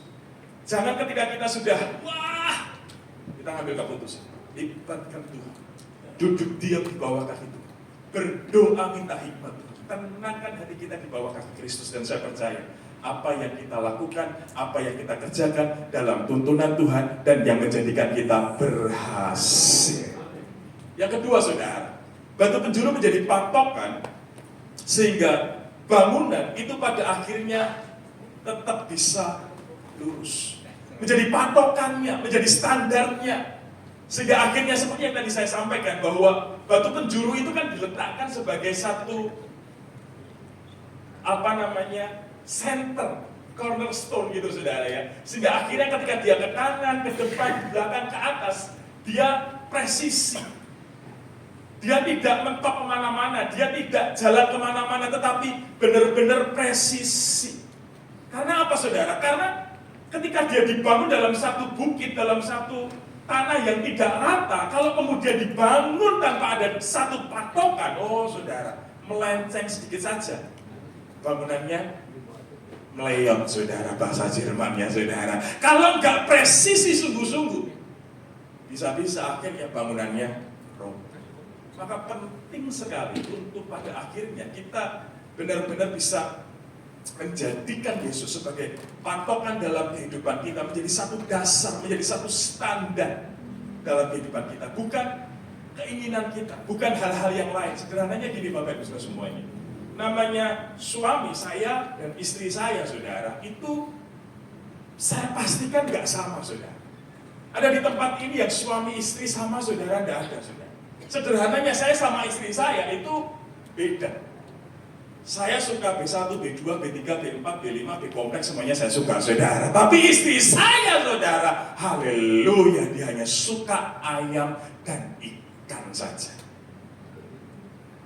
Jangan ketika kita sudah, wah, kita ambil keputusan. Libatkan Tuhan. Duduk diam di bawah kaki Tuhan. Berdoa minta hikmat Tuhan. Tenangkan hati kita di bawah kaki Kristus, dan saya percaya apa yang kita lakukan, apa yang kita kerjakan dalam tuntunan Tuhan dan yang menjadikan kita berhasil. Yang kedua saudara, batu penjuru menjadi patokan sehingga bangunan itu pada akhirnya tetap bisa lurus. Menjadi patokannya, menjadi standarnya. Sehingga akhirnya seperti yang tadi saya sampaikan, bahwa batu penjuru itu kan diletakkan sebagai satu center, cornerstone gitu saudara ya. Sehingga akhirnya ketika dia ke kanan, ke depan, ke belakang, ke atas, dia presisi. Dia tidak mentok kemana-mana, dia tidak jalan kemana-mana, tetapi benar-benar presisi. Karena apa saudara? Karena ketika dia dibangun dalam satu bukit, dalam satu tanah yang tidak rata, kalau kemudian dibangun tanpa ada satu patokan, oh saudara, melenceng sedikit saja, bangunannya meleot saudara, bahasa Jermannya saudara. Kalau nggak presisi sungguh-sungguh, bisa-bisa akhirnya bangunannya roboh. Maka penting sekali untuk pada akhirnya kita benar-benar bisa menjadikan Yesus sebagai patokan dalam kehidupan kita, menjadi satu dasar, menjadi satu standar dalam kehidupan kita, bukan keinginan kita, bukan hal-hal yang lain. Sederhananya gini Bapak Ibu Saudara semua ini, namanya suami saya dan istri saya, saudara, itu saya pastikan nggak sama, saudara. Ada di tempat ini yang suami istri sama, saudara, nggak ada, saudara. Sederhananya saya sama istri saya itu beda. Saya suka B1, B2, B3, B4, B5, B kompleks, semuanya saya suka, saudara. Tapi istri saya, saudara, haleluya, dia hanya suka ayam dan ikan saja.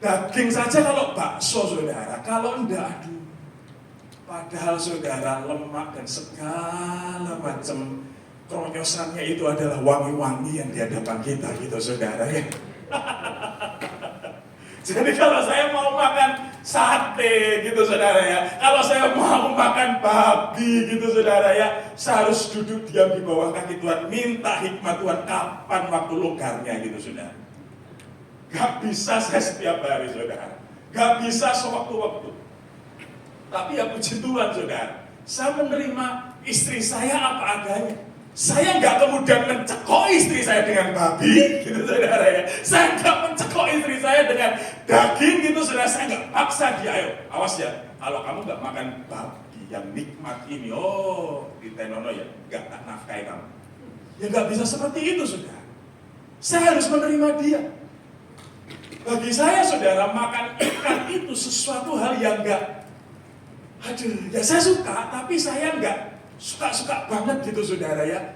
Daging saja kalau bakso, saudara, kalau enggak, aduh. Padahal, saudara, lemak dan segala macam keronyosannya itu adalah wangi-wangi yang di hadapan kita, gitu, saudara, ya. Jadi kalau saya mau makan sate gitu, saudara, ya, kalau saya mau makan babi gitu, saudara, ya, saya harus duduk diam di bawah kaki Tuhan, minta hikmat Tuhan kapan waktu longgarnya gitu, saudara. Gak bisa saya setiap hari, saudara, gak bisa sewaktu-waktu. Tapi ya puji Tuhan, saudara, saya menerima istri saya apa adanya. Saya nggak kemudian mencekok istri saya dengan babi, gitu, saudara, ya. Saya nggak mencekok istri saya dengan daging, gitu, saudara. Saya nggak paksa dia, ayo, awas ya, kalau kamu nggak makan babi yang nikmat ini, oh, di Tenono ya, nggak tak nafkahi kamu. Ya nggak bisa seperti itu, saudara. Saya harus menerima dia. Bagi saya, saudara, makan ikan itu sesuatu hal yang nggak, aduh, ya saya suka, tapi saya nggak suka-suka banget gitu, saudara, ya.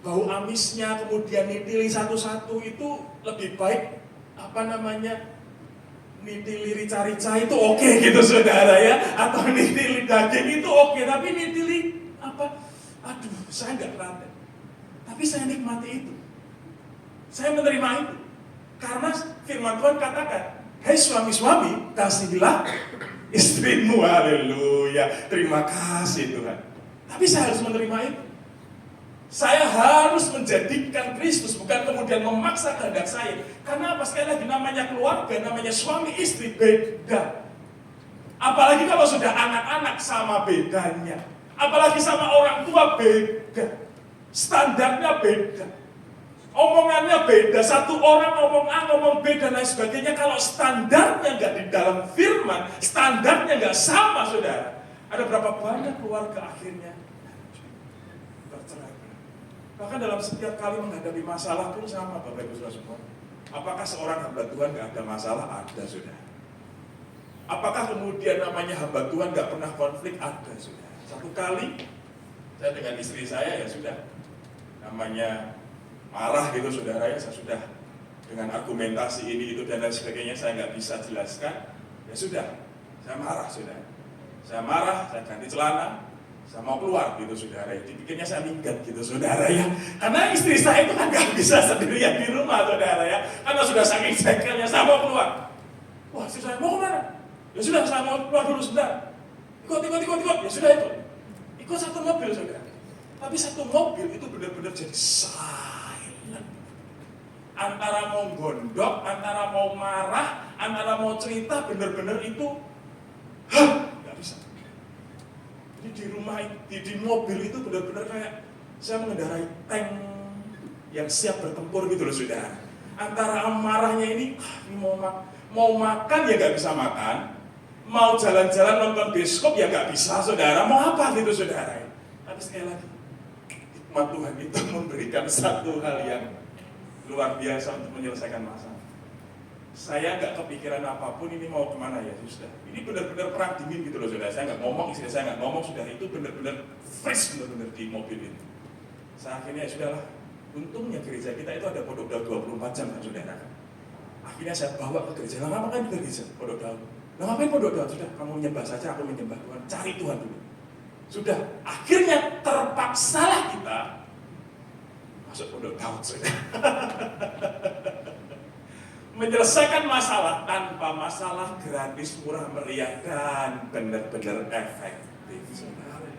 Bau amisnya, kemudian nitili satu-satu itu lebih baik, nitili rica-rica itu oke, gitu, saudara, ya. Atau nitili daging itu oke, tapi nitili aduh, saya nggak telaten. Tapi saya nikmati itu. Saya menerima itu. Karena firman Tuhan katakan, hei suami-suami, kasihilah istrimu, haleluya. Terima kasih Tuhan. Tapi saya harus menerima itu. Saya harus menjadikan Kristus, bukan kemudian memaksa kehendak saya. Karena apa? Sekali lagi, namanya keluarga, namanya suami istri, beda. Apalagi kalau sudah anak-anak, sama bedanya. Apalagi sama orang tua, beda. Standarnya beda. Omongannya beda. Satu orang ngomong A, ngomong B, dan lain sebagainya. Kalau standarnya nggak di dalam firman, standarnya nggak sama, saudara. Ada berapa banyak keluarga akhirnya bercerai. Bahkan dalam setiap kali menghadapi masalah pun sama, Bapak Ibu Saudara semua. Apakah seorang hamba Tuhan gak ada masalah? Ada, saudara. Apakah kemudian namanya hamba Tuhan gak pernah konflik? Ada, saudara. Satu kali saya dengan istri saya, ya sudah, namanya marah gitu, saudara, ya, saya sudah dengan argumentasi ini itu dan lain sebagainya saya nggak bisa jelaskan. Ya sudah, saya marah, saudara. Saya marah, saya ganti celana, saya mau keluar gitu, saudara. Dipikirnya saya minggat gitu, saudara, ya. Karena istri saya itu kan gak bisa sendirian di rumah, saudara, ya. Karena sudah saking jengkelnya, saya mau keluar. Wah, istri saya mau kemana? Ya sudah, saya mau keluar dulu sebentar. Ikut. Ya sudah ikut. Ikut satu mobil, saudara. Tapi satu mobil itu benar-benar jadi silent. Antara mau gondok, antara mau marah, antara mau cerita, benar-benar itu bisa. Jadi di rumah, di mobil itu benar-benar kayak saya mengendarai tank yang siap bertempur gitu loh, saudara. Antara amarahnya ini mau makan ya nggak bisa makan, mau jalan-jalan nonton bioskop ya nggak bisa, saudara. Mau apa gitu, saudara. Tapi sekali lagi, hikmat Tuhan itu memberikan satu hal yang luar biasa untuk menyelesaikan masalah. Saya nggak kepikiran apapun ini mau kemana, ya sudah. Ini benar-benar perang dingin gitu loh, saudara. Saya nggak ngomong, istri saya nggak ngomong, sudah. Itu benar-benar fresh, benar-benar di mobil itu. Saya akhirnya ya sudahlah. Untungnya gereja kita itu ada pondok daud 24 jam kan, saudara. Akhirnya saya bawa ke gereja. Lah ngapain ke gereja? Pondok daud. Lah ngapain pondok daud? Sudah, kamu menyembah saja, aku menyembah Tuhan. Cari Tuhan dulu. Sudah. Akhirnya terpaksalah kita masuk pondok daud, saudara. Menyelesaikan masalah tanpa masalah, gratis, murah meriah, dan benar-benar efektif, saudara.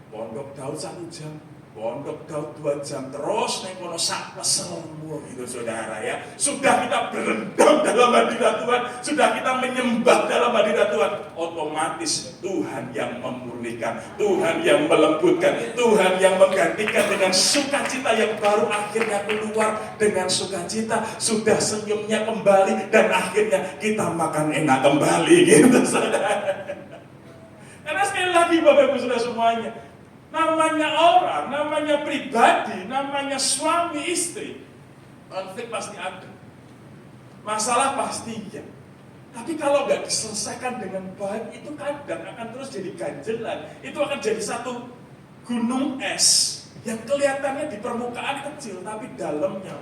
Pondok daud 1 jam, Pondok Daud 2 jam terus naik kono sak peselmu gitu saudara ya. Sudah kita berendam dalam hadirat Tuhan, sudah kita menyembah dalam hadirat Tuhan, otomatis Tuhan yang memurnikan, Tuhan yang melembutkan, Tuhan yang menggantikan dengan sukacita yang baru, akhirnya keluar dengan sukacita, sudah senyumnya kembali, dan akhirnya kita makan enak kembali gitu saudara. Karena sekali lagi Bapak Ibu Saudara semuanya, namanya orang, namanya pribadi, namanya suami istri, konflik pasti ada, masalah pasti ya. Tapi kalau nggak diselesaikan dengan baik, itu kadang akan terus jadi ganjelan. Itu akan jadi satu gunung es yang kelihatannya di permukaan kecil, tapi dalamnya,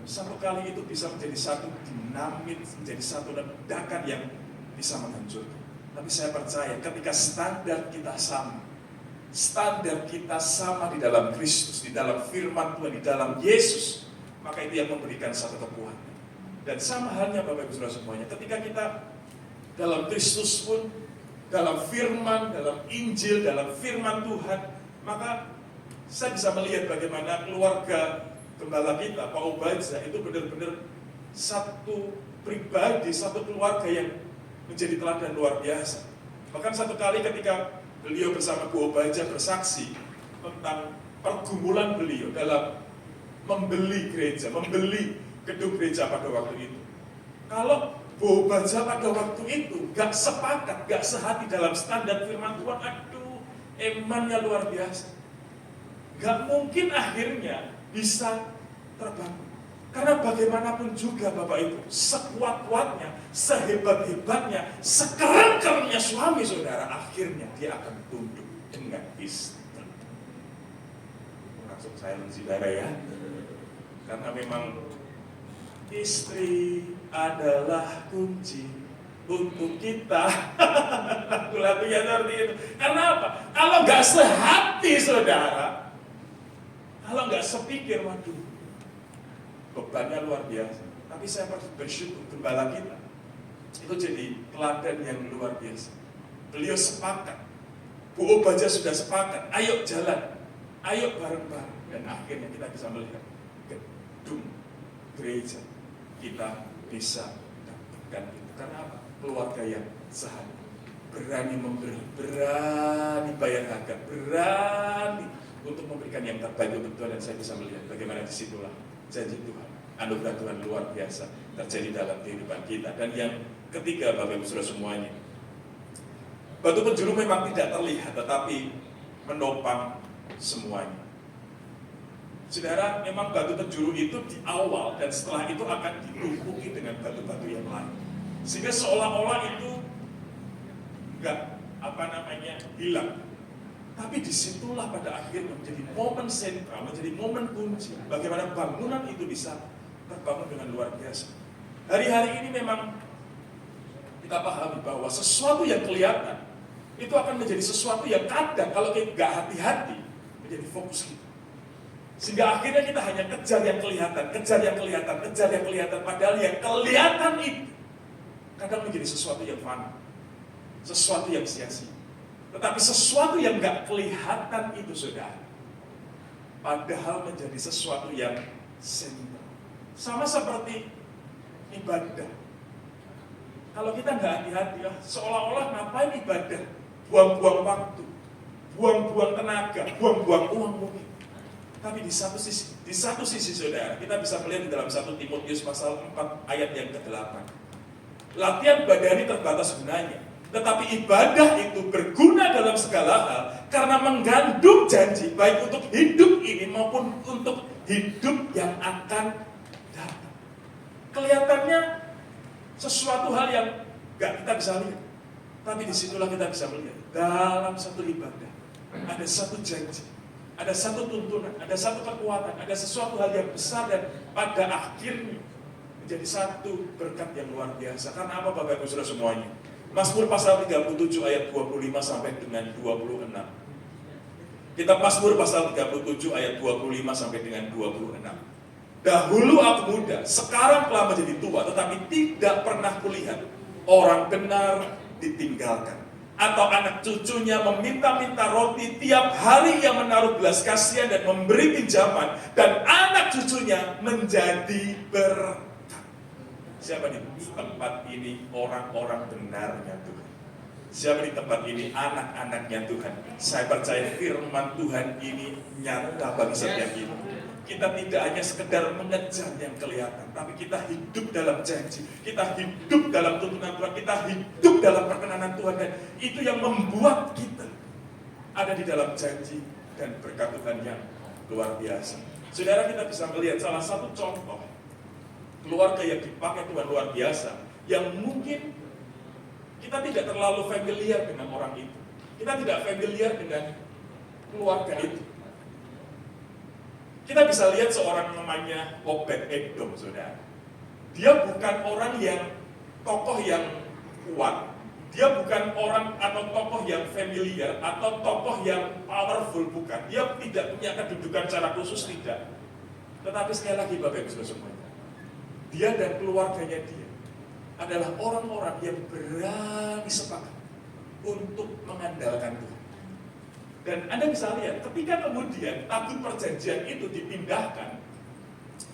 satu kali itu bisa menjadi satu dinamit, menjadi satu ledakan yang bisa menghancurkan. Tapi saya percaya ketika standar kita sama di dalam Kristus, di dalam firman Tuhan, di dalam Yesus, maka itu yang memberikan satu kekuatan. Dan sama halnya Bapak Ibu Saudara semuanya, ketika kita dalam Kristus pun, dalam firman, dalam Injil, dalam firman Tuhan, maka saya bisa melihat bagaimana keluarga gembala kita, Pak Obadza, itu benar-benar satu pribadi, satu keluarga yang menjadi teladan luar biasa. Bahkan satu kali ketika beliau bersama Bu Obadza bersaksi tentang pergumulan beliau dalam membeli gereja, membeli gedung gereja pada waktu itu. Kalau Bu Obadza pada waktu itu gak sepakat, gak sehati dalam standar firman Tuhan, aduh, emannya luar biasa. Gak mungkin akhirnya bisa terbangun. Karena bagaimanapun juga Bapak Ibu, sekuat-kuatnya, sehebat-hebatnya, sekeren-kerennya suami saudara, akhirnya dia akan tunduk dengan istri. Langsung saya saudara ya. Karena memang istri adalah kunci untuk kita. Lagu-lagunya seperti itu. Karena apa? Kalau nggak sehati saudara, kalau nggak sepikir, waduh, bebannya luar biasa. Tapi saya bersyukur gembala kita itu jadi teladan yang luar biasa. Beliau sepakat, Bu Obadza sudah sepakat, ayo jalan, ayo bareng-bareng. Dan akhirnya kita bisa melihat gedung gereja kita bisa dapatkan itu. Karena apa? Keluarga yang sehati, berani memberi, berani bayar harga, berani untuk memberikan yang terbaik untuk Tuhan. Dan saya bisa melihat bagaimana disitulah janji Tuhan, anugerah Tuhan luar biasa terjadi dalam kehidupan kita. Dan yang ketiga Bapak Ibu Saudara semuanya, batu penjuru memang tidak terlihat tetapi menopang semuanya. Saudara, memang batu penjuru itu di awal dan setelah itu akan ditumpuki dengan batu-batu yang lain, sehingga seolah-olah itu enggak hilang. Tapi disitulah pada akhirnya menjadi momen sentral, menjadi momen kunci bagaimana bangunan itu bisa terbangun dengan luar biasa. Hari-hari ini memang kita pahami bahwa sesuatu yang kelihatan itu akan menjadi sesuatu yang kadang kalau kita nggak hati-hati menjadi fokus kita. Sehingga akhirnya kita hanya kejar yang kelihatan, kejar yang kelihatan, kejar yang kelihatan. Padahal yang kelihatan itu kadang menjadi sesuatu yang fana, sesuatu yang sia-sia. Tetapi sesuatu yang nggak kelihatan itu saudara, padahal menjadi sesuatu yang sentral. Sama seperti ibadah. Kalau kita nggak hati-hati, seolah-olah ngapain ibadah? Buang-buang waktu, buang-buang tenaga, buang-buang uang mungkin. Tapi di satu sisi saudara, kita bisa melihat di dalam 1 Timotius pasal 4 ayat yang ke-8. Latihan badani terbatas gunanya, tetapi ibadah itu berguna dalam segala hal karena mengandung janji baik untuk hidup ini maupun untuk hidup yang akan datang. Kelihatannya sesuatu hal yang gak kita bisa lihat, tapi disitulah kita bisa melihat dalam satu ibadah ada satu janji, ada satu tuntunan, ada satu kekuatan, ada sesuatu hal yang besar dan pada akhirnya menjadi satu berkat yang luar biasa. Karena apa Bapak Ibu Saudara semuanya? Mazmur pasal 37 ayat 25 sampai dengan 26. Kita Mazmur pasal 37 ayat 25 sampai dengan 26. Dahulu aku muda, sekarang telah menjadi tua, tetapi tidak pernah kulihat orang benar ditinggalkan atau anak cucunya meminta-minta roti tiap hari yang menaruh belas kasihan dan memberi pinjaman, dan anak cucunya menjadi berkat. Siapa di tempat ini orang-orang benarnya Tuhan? Siapa di tempat ini anak-anaknya Tuhan? Saya percaya firman Tuhan ini nyata bagi setiap kita. Kita tidak hanya sekedar mengejar yang kelihatan, tapi kita hidup dalam janji, kita hidup dalam tuntunan Tuhan, kita hidup dalam perkenanan Tuhan, dan itu yang membuat kita ada di dalam janji dan berkat Tuhan yang luar biasa. Saudara, kita bisa melihat salah satu contoh keluarga yang dipakai Tuhan luar biasa, yang mungkin kita tidak terlalu familiar dengan orang itu, kita tidak familiar dengan keluarga itu. Kita bisa lihat seorang namanya Obed-Edom, saudara. Dia bukan orang yang tokoh yang kuat, dia bukan orang atau tokoh yang familiar atau tokoh yang powerful, bukan. Dia tidak punya kedudukan secara khusus, tidak. Tetapi sekali lagi Bapak Ibu semuanya, dia dan keluarganya dia adalah orang-orang yang berani sepakat untuk mengandalkan Tuhan. Dan Anda bisa lihat, ketika kemudian tabut perjanjian itu dipindahkan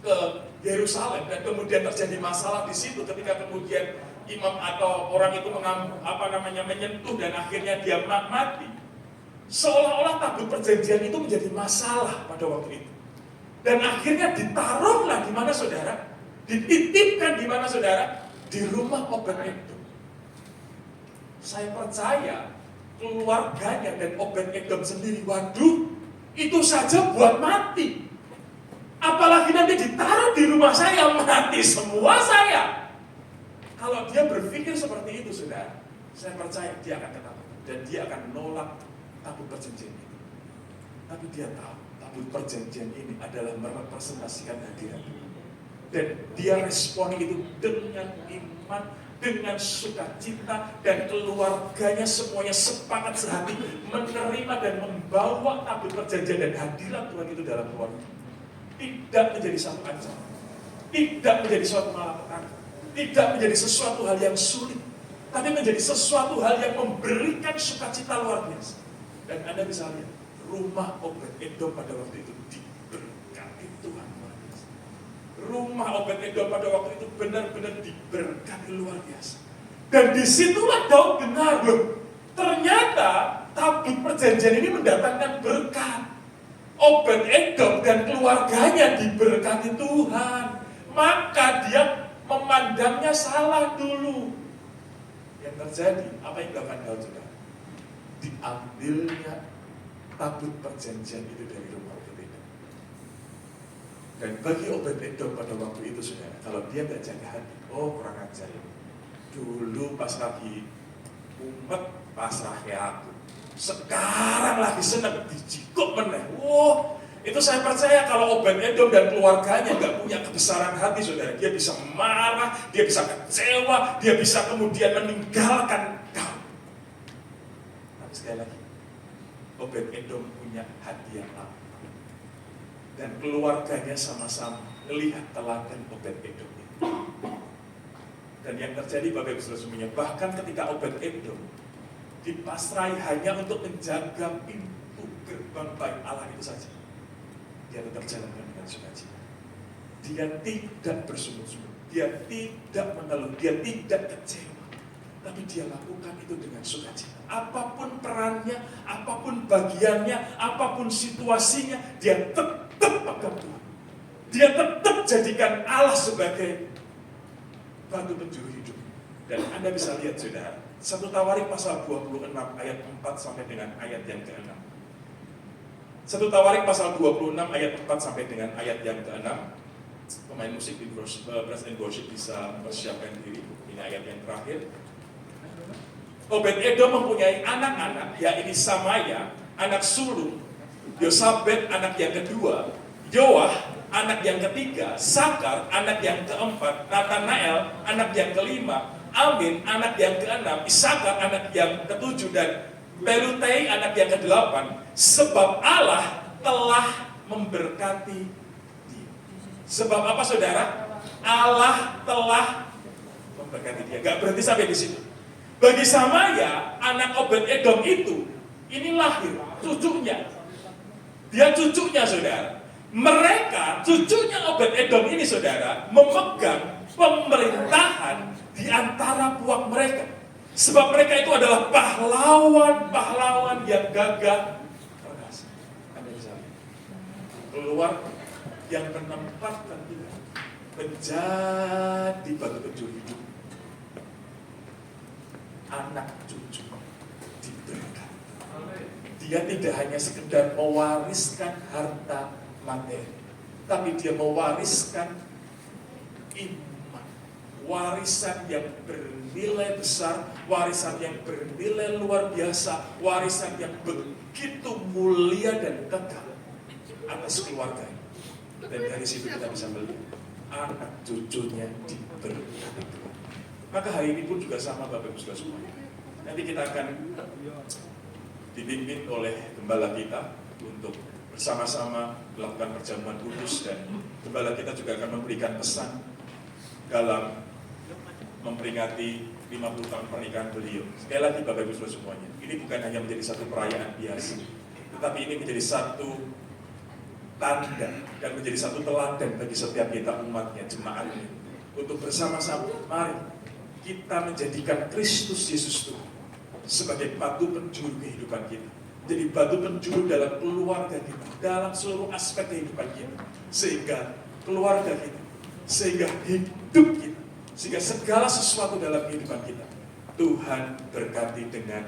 ke Yerusalem dan kemudian terjadi masalah di situ, ketika kemudian imam atau orang itu menyentuh dan akhirnya dia mati, seolah-olah tabut perjanjian itu menjadi masalah pada waktu itu. Dan akhirnya ditaruhlah di mana saudara? Dititipkan di mana saudara? Di rumah Obed-Edom. Saya percaya keluarganya dan Obed-Edom sendiri, waduh, itu saja buat mati. Apalagi nanti ditaruh di rumah saya, mati semua saya. Kalau dia berpikir seperti itu, saudara, saya percaya dia akan ketakutan dan dia akan menolak tabut perjanjian ini. Tapi dia tahu tabut perjanjian ini adalah merepresentasikan hadirat. Dan dia responi itu dengan iman, dengan sukacita, dan keluarganya semuanya sepakat sehati menerima dan membawa tabut perjanjian dan hadirat Tuhan itu dalam keluarga. Tidak menjadi satu ancaman, tidak menjadi suatu malapetaka, tidak menjadi sesuatu hal yang sulit, tapi menjadi sesuatu hal yang memberikan sukacita luar biasa. Dan Anda bisa lihat rumah Obed-Edom pada waktu itu diberkati Tuhan luar biasa. Rumah Obed-Edom pada waktu itu benar-benar diberkati luar biasa. Dan disitulah Daud dengar, loh, ternyata tabut perjanjian ini mendatangkan berkat. Obed-Edom dan keluarganya diberkati Tuhan. Maka dia memandangnya salah dulu. Yang terjadi, apa yang dilakukan Daud juga? Diambilnya tabut perjanjian itu dari rumah Obed-Edom. Dan bagi Obed-Edom pada waktu itu, saudara, kalau dia nggak jaga hati, oh kurang ajar. Dulu pas lagi umat pasrah ya aku, sekarang lagi senang dijikuk meneh. Oh, itu saya percaya kalau Obed-Edom dan keluarganya nggak punya kebesaran hati, saudara, dia bisa marah, dia bisa kecewa, dia bisa kemudian meninggalkan Daud. Tapi sekali lagi, Obed-Edom punya hati yang lapang. Dan keluarganya sama-sama melihat teladan Obed-Edom itu. Dan yang terjadi Bapak Ibu semuanya, bahkan ketika Obed-Edom dipasrai hanya untuk menjaga pintu gerbang bait Allah itu saja, dia tetap jalankan dengan sukacita. Dia tidak bersungut-sungut, dia tidak mengeluh, dia tidak kecewa, tapi dia lakukan itu dengan sukacita. Apapun perannya, apapun bagiannya, apapun situasinya, dia tetap pegang Tuhan. Dia tetap jadikan Allah sebagai batu penjuru hidup. Dan Anda bisa lihat, saudara, 1 Tawarik pasal 26 ayat 4 sampai dengan ayat yang ke-6. 1 Tawarik pasal 26 ayat 4 sampai dengan ayat yang ke-6. Pemain musik di Presiden Worship bisa mempersiapkan diri. Ini ayat yang terakhir. Obed-Edom mempunyai anak-anak, yaitu Samaya, anak sulung, Yosabet, anak yang kedua, Yoah, anak yang ketiga, Sakar, anak yang keempat, Natanael, anak yang kelima, Amin, anak yang keenam, Isakar, anak yang ketujuh, dan Pelutei, anak yang kedelapan. Sebab Allah telah memberkati dia. Sebab apa, saudara? Allah telah memberkati dia. Gak berhenti sampai di situ. Bagi Samaya, anak Obed-Edom itu, ini lahir cucunya. Dia cucunya, saudara. Mereka, cucunya Obed-Edom ini, saudara, memegang pemerintahan di antara puak mereka. Sebab mereka itu adalah pahlawan-pahlawan yang gagah perkasa. Anda bisa lihat. Keluar yang menempatkan kita menjadi batu penjuru hidup. Anak cucu diberikan. Dia tidak hanya sekedar mewariskan harta materi, tapi dia mewariskan iman, warisan yang bernilai besar, warisan yang bernilai luar biasa, warisan yang begitu mulia dan kekal atas keluarga. Dan dari situ kita bisa melihat anak cucunya diberkati Tuhan. Maka hari ini pun juga sama Bapak Ibu Saudara semua. Nanti kita akan dipimpin oleh gembala kita untuk bersama-sama melakukan perjamuan kudus, dan gembala kita juga akan memberikan pesan dalam memperingati 50 tahun pernikahan beliau. Sekali lagi Bapak Ibu Saudara semuanya, ini bukan hanya menjadi satu perayaan biasa, tetapi ini menjadi satu tanda dan menjadi satu teladan bagi setiap kita umatnya, jemaatnya, untuk bersama-sama mari kita menjadikan Kristus Yesus Tuhan sebagai batu penjuru kehidupan kita. Jadi batu penjuru dalam keluarga kita, dalam seluruh aspek kehidupan kita, sehingga keluarga kita, sehingga hidup kita, sehingga segala sesuatu dalam kehidupan kita Tuhan berkati dengan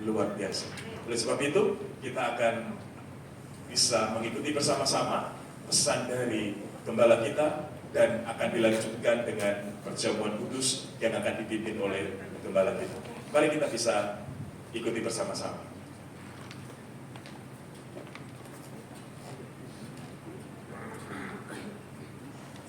luar biasa. Oleh sebab itu kita akan bisa mengikuti bersama-sama pesan dari gembala kita, dan akan dilanjutkan dengan perjamuan kudus yang akan dipimpin oleh gembala kita. Mari kita bisa ikuti bersama-sama.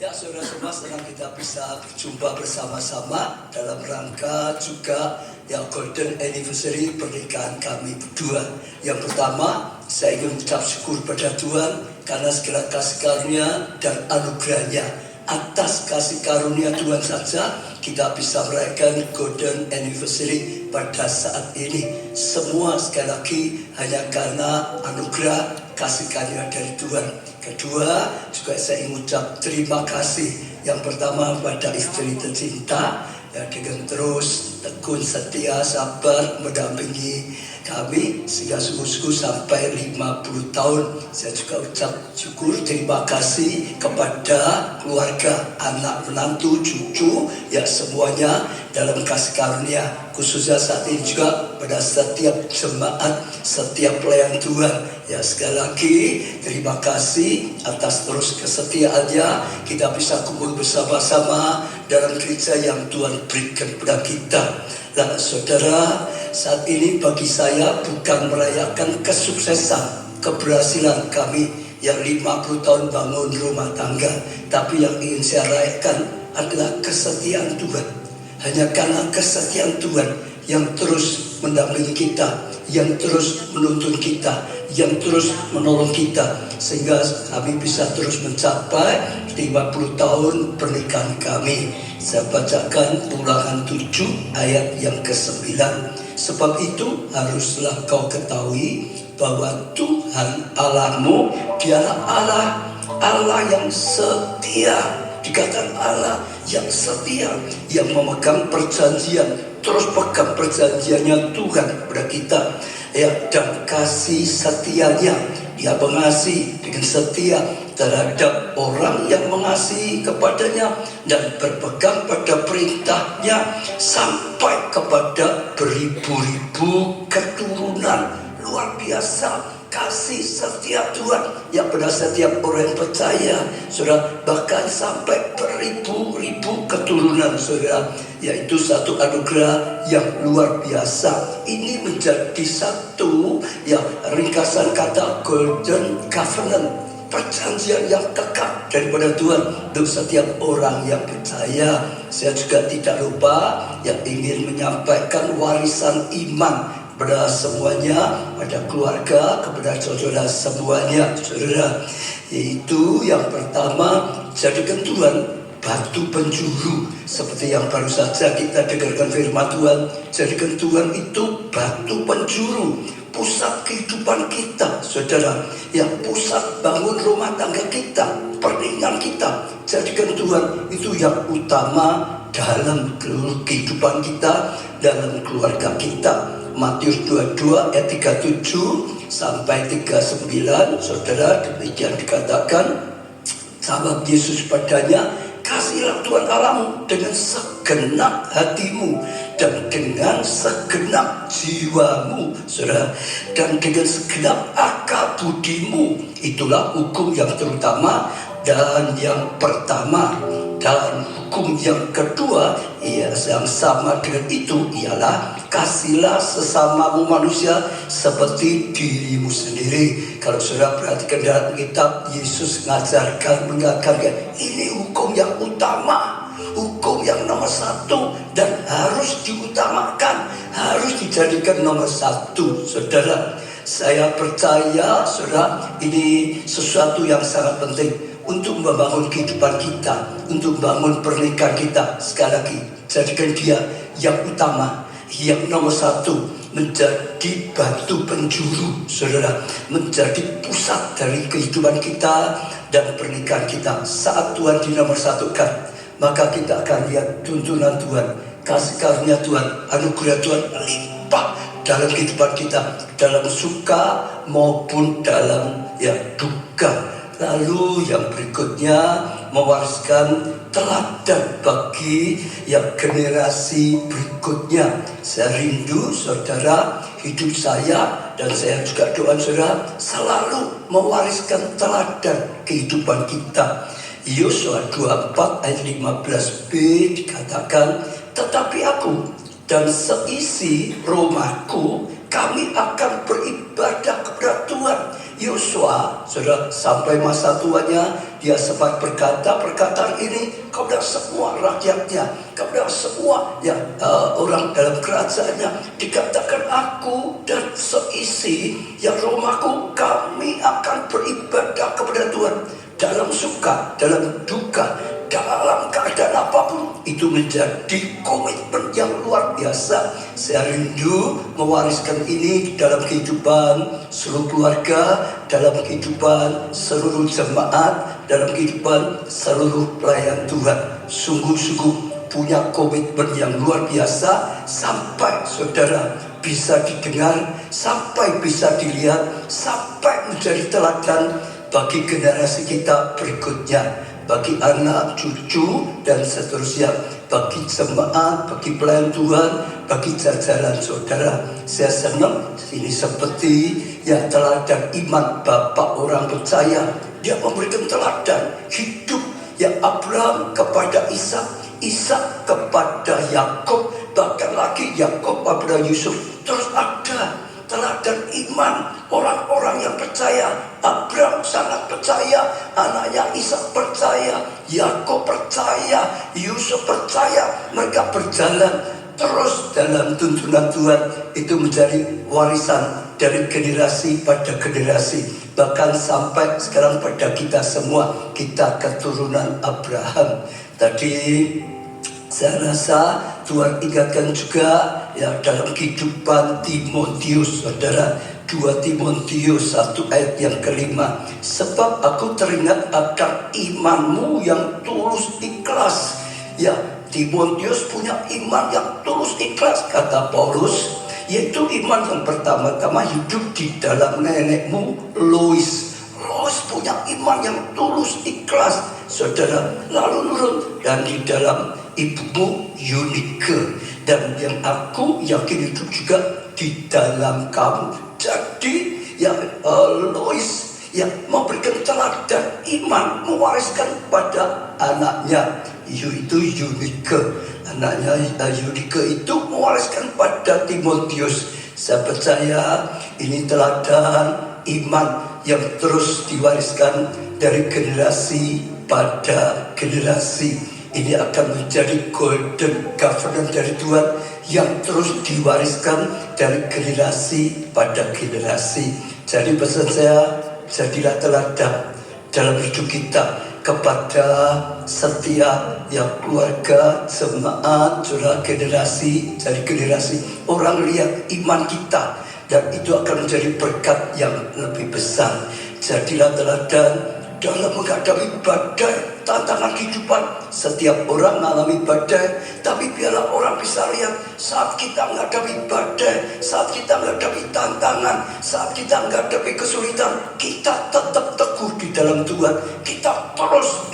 Ya, saudara semua, senang kita bisa berjumpa bersama-sama dalam rangka juga ya Golden Anniversary pernikahan kami berdua. Yang pertama, saya ingin mengucap syukur pada Tuhan karena segala kasih karunia dan anugerahnya. Atas kasih karunia Tuhan saja kita bisa merayakan Golden Anniversary pada saat ini. Semua sekali lagi hanya karena anugerah kasih karunia dari Tuhan. Kedua, juga saya ingin ucap terima kasih. Yang pertama pada istri tercinta yang dengan terus tekun, setia, sabar mendampingi kami sehingga sungguh-sungguh sampai 50 tahun. Saya juga ucap syukur, terima kasih kepada keluarga, anak, menantu, cucu, ya semuanya dalam kasih karunia. Khususnya saat ini juga pada setiap jemaat, setiap pelayan Tuhan. Ya sekali lagi terima kasih atas terus kesetiaannya. Kita bisa kumpul bersama-sama dalam gereja yang Tuhan berikan kepada kita. Nah saudara, saat ini bagi saya bukan merayakan kesuksesan, keberhasilan kami yang 50 tahun bangun rumah tangga, tapi yang ingin saya rayakan adalah kesetiaan Tuhan. Hanya karena kesetiaan Tuhan yang terus mendampingi kita, yang terus menuntun kita, yang terus menolong kita, sehingga kami bisa terus mencapai 50 tahun pernikahan kami. Saya bacakan Ulangan 7 ayat yang ke-9. Sebab itu haruslah kau ketahui bahwa Tuhan Allahmu dialah Allah yang setia. Dikatakan Allah yang setia, yang memegang perjanjian, terus pegang perjanjiannya Tuhan kepada kita, ya, dan kasih setianya. Dia mengasihi dengan setia terhadap orang yang mengasihi kepadanya dan berpegang pada perintahnya sampai kepada beribu-ribu keturunan. Luar biasa kasih setia Tuhan yang pada setiap orang yang percaya, saudara, bahkan sampai beribu-ribu keturunan, saudara. Yaitu satu anugerah yang luar biasa. Ini menjadi satu ya ringkasan kata Golden Covenant, perjanjian yang kekal daripada Tuhan untuk setiap orang yang percaya. Saya juga tidak lupa yang ingin menyampaikan warisan iman kepada semuanya, pada keluarga, kepada saudara semuanya, saudara. Yaitu yang pertama, jadikan Tuhan batu penjuru. Seperti yang baru saja kita dengarkan firman Tuhan, jadikan Tuhan itu batu penjuru, pusat kehidupan kita, saudara. Yang pusat bangun rumah tangga kita, pernikahan kita, jadikan Tuhan itu yang utama dalam kehidupan kita, dalam keluarga kita. Matius 22 ayat 37 sampai 39, saudara, demikian dikatakan, sahabat Yesus padanya, kasihlah Tuhan Allahmu dengan segenap hatimu dan dengan segenap jiwamu, saudara, dan dengan segenap akal budimu. Itulah hukum yang terutama dan yang pertama. Dan hukum yang kedua yang sama dengan itu ialah kasihlah sesamamu manusia seperti dirimu sendiri. Kalau saudara perhatikan dalam kitab, Yesus mengajarkan ini hukum yang utama, hukum yang nomor satu, dan harus diutamakan, harus dijadikan nomor satu, saudara. Saya percaya, saudara, ini sesuatu yang sangat penting untuk membangun kehidupan kita, untuk membangun pernikahan kita. Sekali lagi, jadikan dia yang utama, yang nomor satu, menjadi batu penjuru, saudara, menjadi pusat dari kehidupan kita dan pernikahan kita. Saat Tuhan dinomorsatukan, maka kita akan lihat tuntunan Tuhan, kasih karunia Tuhan, anugerah Tuhan limpah dalam kehidupan kita, dalam suka maupun dalam duka. Lalu yang berikutnya, mewariskan teladan bagi yang generasi berikutnya. Saya rindu, saudara, hidup saya dan saya juga doa saudara selalu mewariskan teladan kehidupan kita. Yosua 24 ayat 15b dikatakan, tetapi aku dan seisi rumahku, kami akan beribadah kepada Tuhan. Yosua, saudara, sampai masa tuanya, dia sempat berkata perkataan ini kepada semua rakyatnya, kepada semua orang dalam kerajaannya. Dikatakan, aku dan seisi yang rumahku, kami akan beribadah kepada Tuhan. Dalam suka, dalam duka, dalam keadaan apapun, itu menjadi komitmen yang luar biasa. Saya rindu mewariskan ini dalam kehidupan seluruh keluarga, dalam kehidupan seluruh jemaat, dalam kehidupan seluruh pelayan Tuhan. Sungguh-sungguh punya komitmen yang luar biasa, sampai saudara bisa didengar, sampai bisa dilihat, sampai menjadi teladan bagi generasi kita berikutnya, bagi anak, cucu, dan seterusnya, bagi jemaat, bagi pelayan Tuhan, bagi jajaran saudara. Saya senang ini seperti teladan iman Bapak orang percaya. Dia memberikan teladan hidup Abraham kepada Ishak, Ishak kepada Yakub, bahkan lagi Yakub kepada Yusuf. Terus ada teladan iman orang-orang yang percaya. Abraham sangat percaya, anaknya Ishak percaya, Yakub percaya, Yusuf percaya. Mereka berjalan terus dalam tuntunan Tuhan. Itu menjadi warisan dari generasi pada generasi, bahkan sampai sekarang pada kita semua. Kita keturunan Abraham. Tadi saya rasa Tuhan ingatkan juga dalam kehidupan Timotius, saudara. 2 Timotius 1 ayat yang kelima. Sebab aku teringat akan imanmu yang tulus ikhlas. Timotius punya iman yang tulus ikhlas, kata Paulus, yaitu iman yang pertama-tama hidup di dalam nenekmu Lois. Lois punya iman yang tulus ikhlas, saudara, lalu nurut, dan di dalam ibumu Eunike, dan yang aku yakin hidup juga di dalam kamu. Jadi Lois memberikan teladan iman, mewariskan pada anaknya, yaitu Eunike. Anaknya Eunike itu mewariskan pada Timotius. Saya percaya ini teladan iman yang terus diwariskan dari generasi pada generasi. Ini akan menjadi golden governance dari Tuhan yang terus diwariskan dari generasi pada generasi. Jadi pesan saya, jadilah teladan dalam hidup kita, kepada setiap keluarga, jemaat, saudara, generasi dari generasi orang lihat iman kita, dan itu akan menjadi berkat yang lebih besar. Jadilah teladan dalam menghadapi badai tantangan kehidupan. Setiap orang mengalami badai, tapi biarlah orang bisa lihat saat kita menghadapi badai, saat kita menghadapi tantangan, saat kita menghadapi kesulitan, kita tetap teguh di dalam Tuhan. Kita terus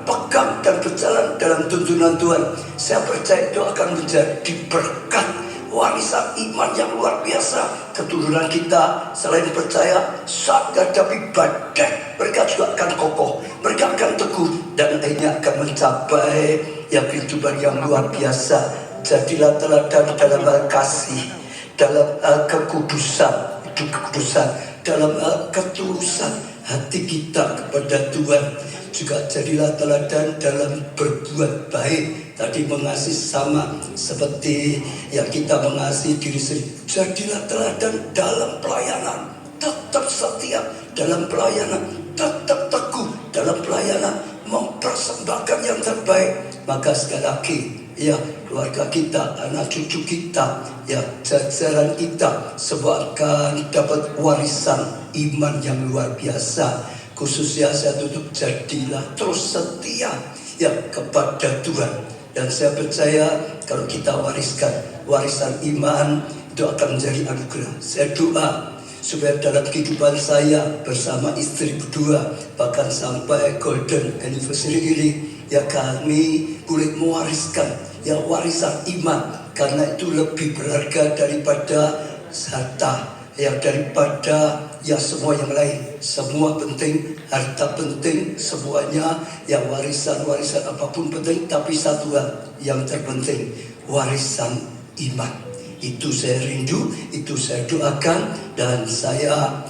pegang dan berjalan dalam tuntunan Tuhan. Saya percaya itu akan menjadi berkat, warisan iman yang luar biasa. Keturunan kita selain percaya, saat menghadapi badai, mereka juga akan kokoh, mereka akan teguh, dan akhirnya akan mencapai kehidupan yang luar biasa. Jadilah teladan dalam kasih, dalam kekudusan, hidup kekudusan, dalam ketulusan hati kita kepada Tuhan. Juga jadilah teladan dalam berbuat baik. Tadi mengasihi sama seperti yang kita mengasihi diri sendiri. Jadilah teladan dalam pelayanan, tetap setia dalam pelayanan, tetap teguh dalam pelayanan, mempersembahkan yang terbaik. Maka sekali lagi, keluarga kita, anak cucu kita, jajaran kita, semua akan dapat warisan iman yang luar biasa. Khususnya saya tutup, jadilah terus setia kepada Tuhan. Dan saya percaya kalau kita wariskan warisan iman, itu akan menjadi anugerah. Saya doa supaya dalam kehidupan saya bersama istri berdua, bahkan sampai golden anniversary ini, kami boleh mewariskan warisan iman. Karena itu lebih berharga daripada harta, daripada semua yang lain. Semua penting, harta penting, semuanya warisan apapun penting, tapi satu hal yang terpenting, warisan iman. Itu saya rindu, itu saya doakan, dan saya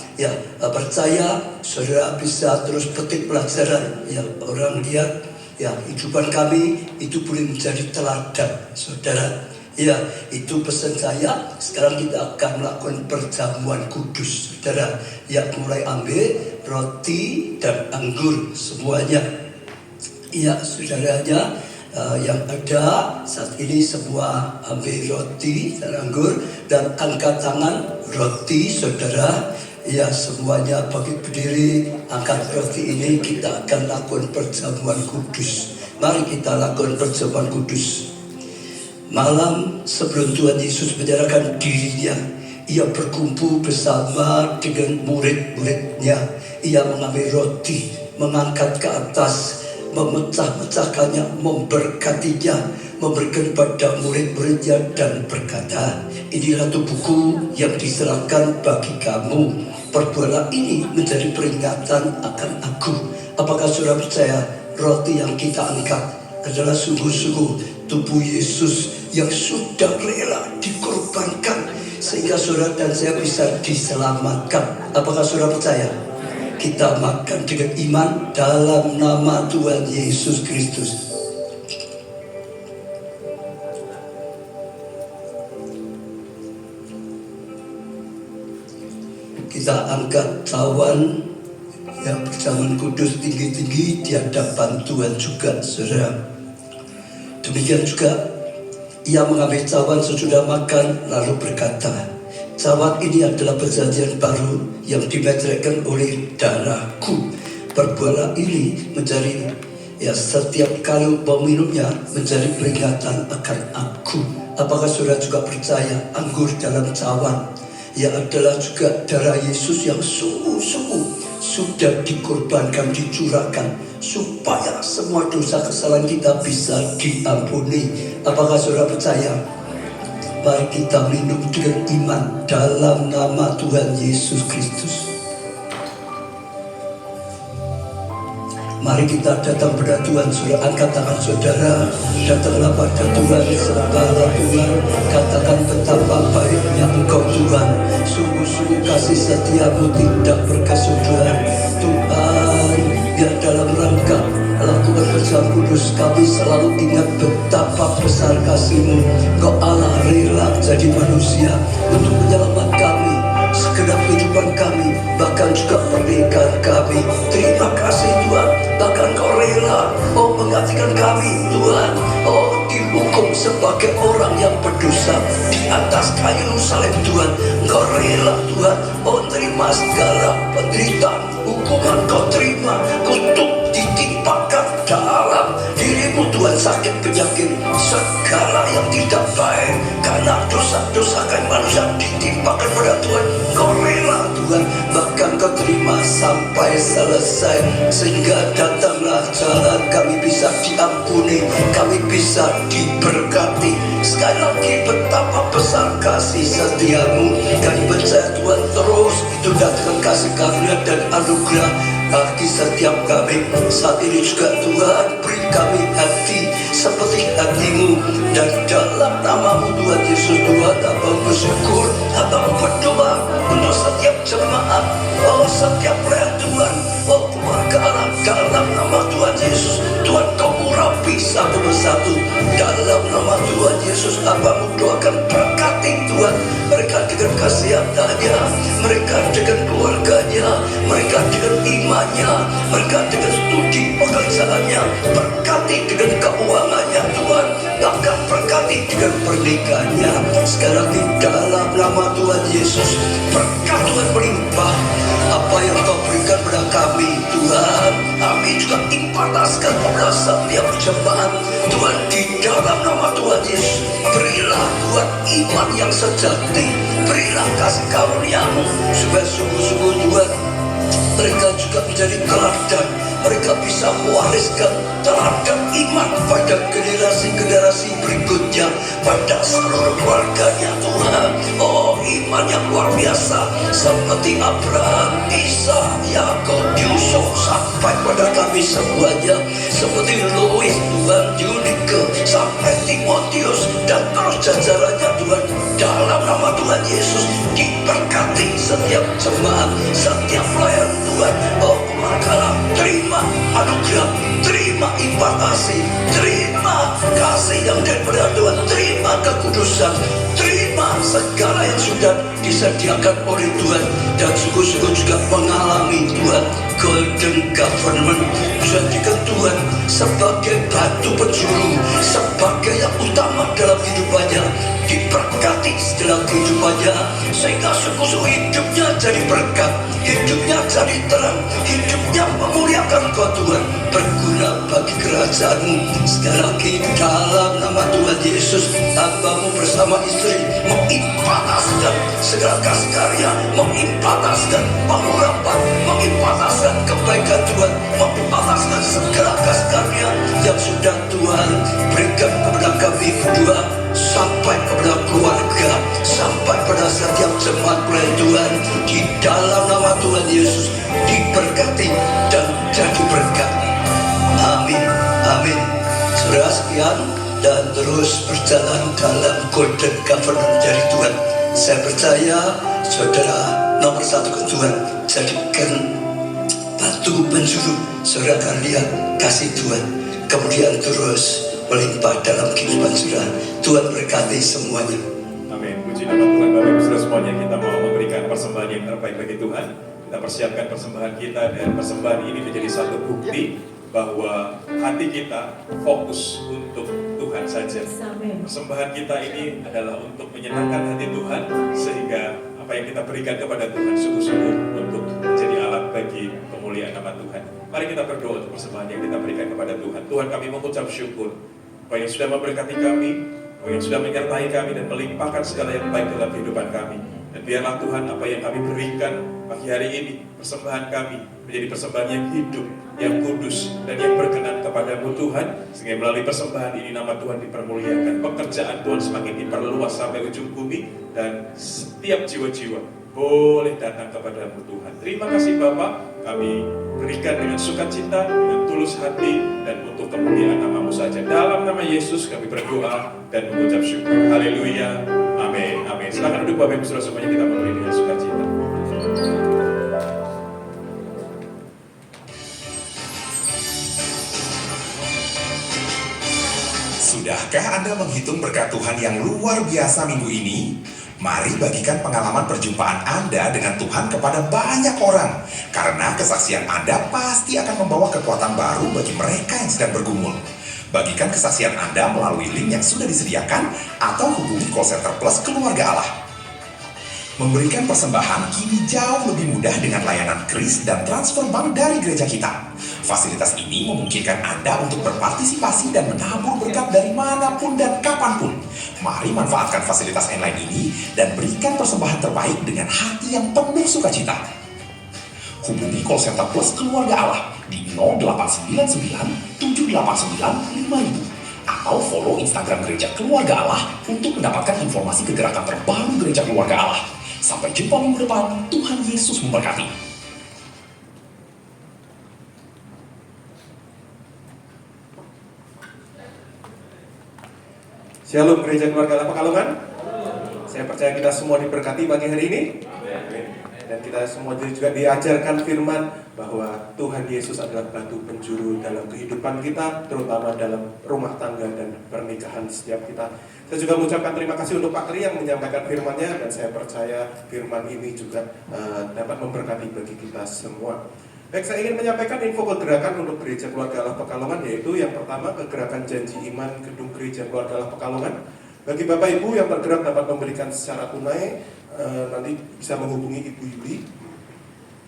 percaya saudara bisa terus petik pelajaran. Orang lihat hidupan kami itu boleh menjadi teladan, saudara. Itu pesan saya. Sekarang kita akan melakukan perjamuan kudus, saudara. Mulai ambil roti dan anggur semuanya. Saudaranya yang ada saat ini semua ambil roti dan anggur, dan angkat tangan roti, saudara. Semuanya bangkit berdiri, angkat roti ini. Kita akan lakukan perjamuan kudus. Mari kita lakukan perjamuan kudus. Malam sebelum Tuhan Yesus menyerahkan dirinya, ia berkumpul bersama dengan murid-muridnya. Ia mengambil roti, mengangkat ke atas, memecah-mecahkannya, memberkatinya, memberikan pada murid-muridnya, dan berkata, inilah tubuhku yang diserahkan bagi kamu. Perbuatlah ini menjadi peringatan akan aku. Apakah saudara percaya roti yang kita angkat adalah sungguh-sungguh tubuh Yesus yang sudah rela dikorbankan sehingga saudara dan saya bisa diselamatkan? Apakah saudara percaya? Kita makan dengan iman dalam nama Tuhan Yesus Kristus. Kita angkat cawan perjamuan kudus tinggi-tinggi di hadapan Tuhan juga, saudara. Demikian juga ia mengambil cawan sesudah makan lalu berkata, cawan ini adalah perjanjian baru yang dimeteraikan oleh darahku. Perbuatlah ini menjadi setiap kali meminumnya menjadi peringatan akan aku. Apakah saudara juga percaya anggur dalam cawan adalah juga darah Yesus yang sungguh-sungguh sudah dikorbankan, dicurahkan supaya semua dosa kesalahan kita bisa diampuni? Apakah saudara percaya? Mari kita minum dengan iman dalam nama Tuhan Yesus Kristus. Mari kita datang pada Tuhan, saudara. Angkat tangan saudara, datanglah pada Tuhan, sembahlah Tuhan. Katakan betapa baiknya Engkau Tuhan, sungguh-sungguh kasih setiamu tidak berkesudahan. Tuhan, dalam rangka lakukan perjamuan kudus, kami selalu ingat betapa besar kasih-Mu. Engkau Allah rela jadi manusia untuk menyelamatkan kami, segenap kehidupan kami, bahkan dan juga pernikahan kami. Terima kasih Tuhan, bahkan Kau rela menggantikan kami Tuhan, dihukum sebagai orang yang berdosa di atas kayu salib Tuhan. Kau rela Tuhan, terima segala penderitaan, hukuman Kau terima, kutuk ditimpakan dalam dirimu Tuhan, sakit penyakit segala yang tidak baik karena dosa-dosa kain manusia ditimpakan pada Tuhan. Kau rela Tuhan, bahkan Kau terima sampai selesai, sehingga datanglah jalan kami bisa diampuni, kami bisa diberkati. Sekali lagi betapa besar kasih setiamu, kami percaya Tuhan terus itu datang kasih karunia dan anugerah bagi setiap kami. Saat ini juga Tuhan, beri kami hati seperti hatimu, dan dalam namamu Tuhan Yesus, Tuhan Abang bersyukur, Abang berdoa untuk setiap jemaat, setiap pelayan Tuhan, keluarga Allah, dalam nama Tuhan Yesus. Tuhan Kau urapi satu persatu dalam nama Tuhan Yesus. Abang doakan berkati Tuhan mereka dengan kesehatannya, mereka dengan keluarganya, mereka dengan imannya, mereka dengan studi pekerjaannya, berkati dengan keuangannya Tuhan, bahkan berkati dengan pernikahannya. Sekarang di dalam nama Tuhan Yesus, berkat Tuhan melimpah. Apa yang Kau berikan pada kami Tuhan, kami juga impartaskan kepada setiap jemaat Tuhan, di dalam nama Tuhan Yesus. Berilah Tuhan iman yang sejati, berilah kasih karunia-Mu, supaya sungguh-sungguh Tuhan mereka juga menjadi teladan, mereka bisa mewariskan teladan iman pada generasi-generasi berikutnya, pada seluruh keluarganya Tuhan. Iman yang luar biasa seperti Abraham, Ishak, Yakub, Yusuf, sampai pada kami semuanya, seperti Lois Tuhan, Yunike, sampai Timotius, dan terus jajarannya Tuhan. Dalam nama Tuhan Yesus, diberkati setiap jemaat, setiap pelayan Tuhan. Keluarga, terima anugerah, terima impartasi, terima kasih yang daripada Tuhan, terima kekudusan, terima segala yang sudah disediakan oleh Tuhan, dan sungguh-sungguh juga mengalami Tuhan golden government. Jadikan Tuhan sebagai batu penjuru, sebagai yang utama dalam hidupannya, diberkati segala kehidupannya, sehingga sungguh-sungguh hidupnya jadi berkat, hidupnya jadi terang, hidupnya memuliakan Kau Tuhan, berguna bagi kerajaan-Mu. Sekali lagi dalam nama Tuhan Yesus, hamba-Mu bersama istri mengimpataskan segala kasih karya, mengimpataskan pengurapan, mengimpataskan kebaikan Tuhan, mengimpataskan segala kasih karya yang sudah Tuhan berikan kepada kami berdua, sampai kepada keluarga, sampai pada setiap jemaat pelayan Tuhan. Di dalam nama Tuhan Yesus, diberkati dan jadi berkat. Amin, amin. Saudara sekian, dan terus berjalan dalam golden government dari Tuhan. Saya percaya saudara nomor satu ke Tuhan, jadikan batu penjuru. Saudara akan lihat kasih Tuhan kemudian terus melimpah dalam kehidupan saudara. Tuhan berkati semuanya. Amin. Puji nama Tuhan. Bapak Ibu Saudara semuanya, kita mau memberikan persembahan yang terbaik bagi Tuhan. Kita persiapkan persembahan kita, dan persembahan ini menjadi satu bukti bahwa hati kita fokus untuk Tuhan saja. Persembahan kita ini adalah untuk menyenangkan hati Tuhan, sehingga apa yang kita berikan kepada Tuhan sungguh-sungguh untuk menjadi alat bagi kemuliaan nama Tuhan. Mari kita berdoa untuk persembahan yang kita berikan kepada Tuhan. Tuhan, kami mengucap syukur Kau yang sudah memberkati kami, Kau yang sudah menyertai kami dan melimpahkan segala yang baik dalam kehidupan kami. Dan biarlah Tuhan, apa yang kami berikan pagi hari ini, persembahan kami menjadi persembahan yang hidup, yang kudus, dan yang berkenan kepadamu Tuhan, sehingga melalui persembahan ini nama Tuhan dipermuliakan, pekerjaan Tuhan semakin diperluas sampai ujung bumi, dan setiap jiwa-jiwa boleh datang kepadamu Tuhan. Terima kasih Bapa, kami berikan dengan sukacita, dengan tulus hati, dan untuk kemuliaan nama-Mu saja. Dalam nama Yesus kami berdoa dan mengucap syukur. Haleluya. Amin. Amin. Silakan duduk Bapak Ibu Saudara semuanya, kita mulai dengan sukacita. Sudahkah Anda menghitung berkat Tuhan yang luar biasa minggu ini? Mari bagikan pengalaman perjumpaan Anda dengan Tuhan kepada banyak orang, karena kesaksian Anda pasti akan membawa kekuatan baru bagi mereka yang sedang bergumul. Bagikan kesaksian Anda melalui link yang sudah disediakan atau hubungi call center plus Keluarga Allah. Memberikan persembahan kini jauh lebih mudah dengan layanan kris dan transfer bank dari gereja kita. Fasilitas ini memungkinkan Anda untuk berpartisipasi dan menabur berkat dari manapun dan kapanpun. Mari manfaatkan fasilitas online ini dan berikan persembahan terbaik dengan hati yang penuh sukacita. Hubungi call center plus Keluarga Allah di 0899 789 5000 atau follow Instagram Gereja Keluarga Allah untuk mendapatkan informasi kegerakan terbaru Gereja Keluarga Allah. Sampai jumpa minggu depan, Tuhan Yesus memberkati. Shalom Gereja Keluarga Allah Pekalongan. Saya percaya kita semua diberkati pagi hari ini. Dan kita semua juga diajarkan firman bahwa Tuhan Yesus adalah batu penjuru dalam kehidupan kita, terutama dalam rumah tangga dan pernikahan setiap kita. Saya juga mengucapkan terima kasih untuk Pak Tri yang menyampaikan firman-Nya, dan saya percaya firman ini juga dapat memberkati bagi kita semua. Baik, saya ingin menyampaikan info kegerakan untuk Gereja Keluarga Allah Pekalongan, yaitu yang pertama, kegerakan Janji Iman Gedung Gereja Keluarga Allah Pekalongan. Bagi Bapak Ibu yang bergerak dapat memberikan secara tunai, nanti bisa menghubungi Ibu Yuli,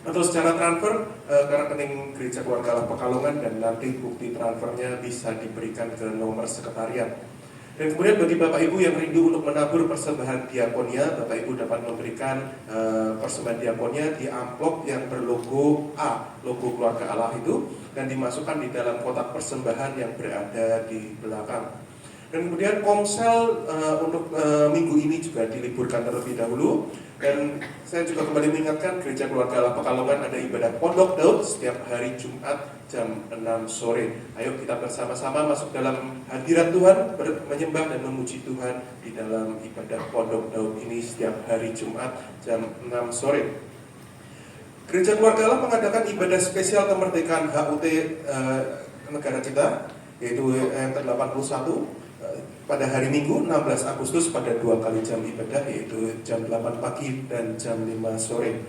atau secara transfer ke rekening Gereja Keluarga Allah Pekalongan, dan nanti bukti transfernya bisa diberikan ke nomor sekretariat. Dan kemudian bagi Bapak Ibu yang rindu untuk menabur persembahan diakonia, Bapak Ibu dapat memberikan persembahan diakonia di amplop yang berlogo A, logo Keluarga Allah itu, dan dimasukkan di dalam kotak persembahan yang berada di belakang. Dan kemudian komsel untuk minggu ini juga diliburkan terlebih dahulu. Dan saya juga kembali mengingatkan Gereja Keluarga Allah Pekalongan ada ibadah Pondok Daud setiap hari Jumat jam 6 sore. Ayo kita bersama-sama masuk dalam hadirat Tuhan, menyembah dan memuji Tuhan di dalam ibadah Pondok Daud ini setiap hari Jumat jam 6 sore. Gereja Keluarga Allah mengadakan ibadah spesial kemerdekaan HUT negara kita, yaitu yang ke-81 pada hari Minggu 16 Agustus pada 2 kali jam ibadah, yaitu jam 8 pagi dan jam 5 sore.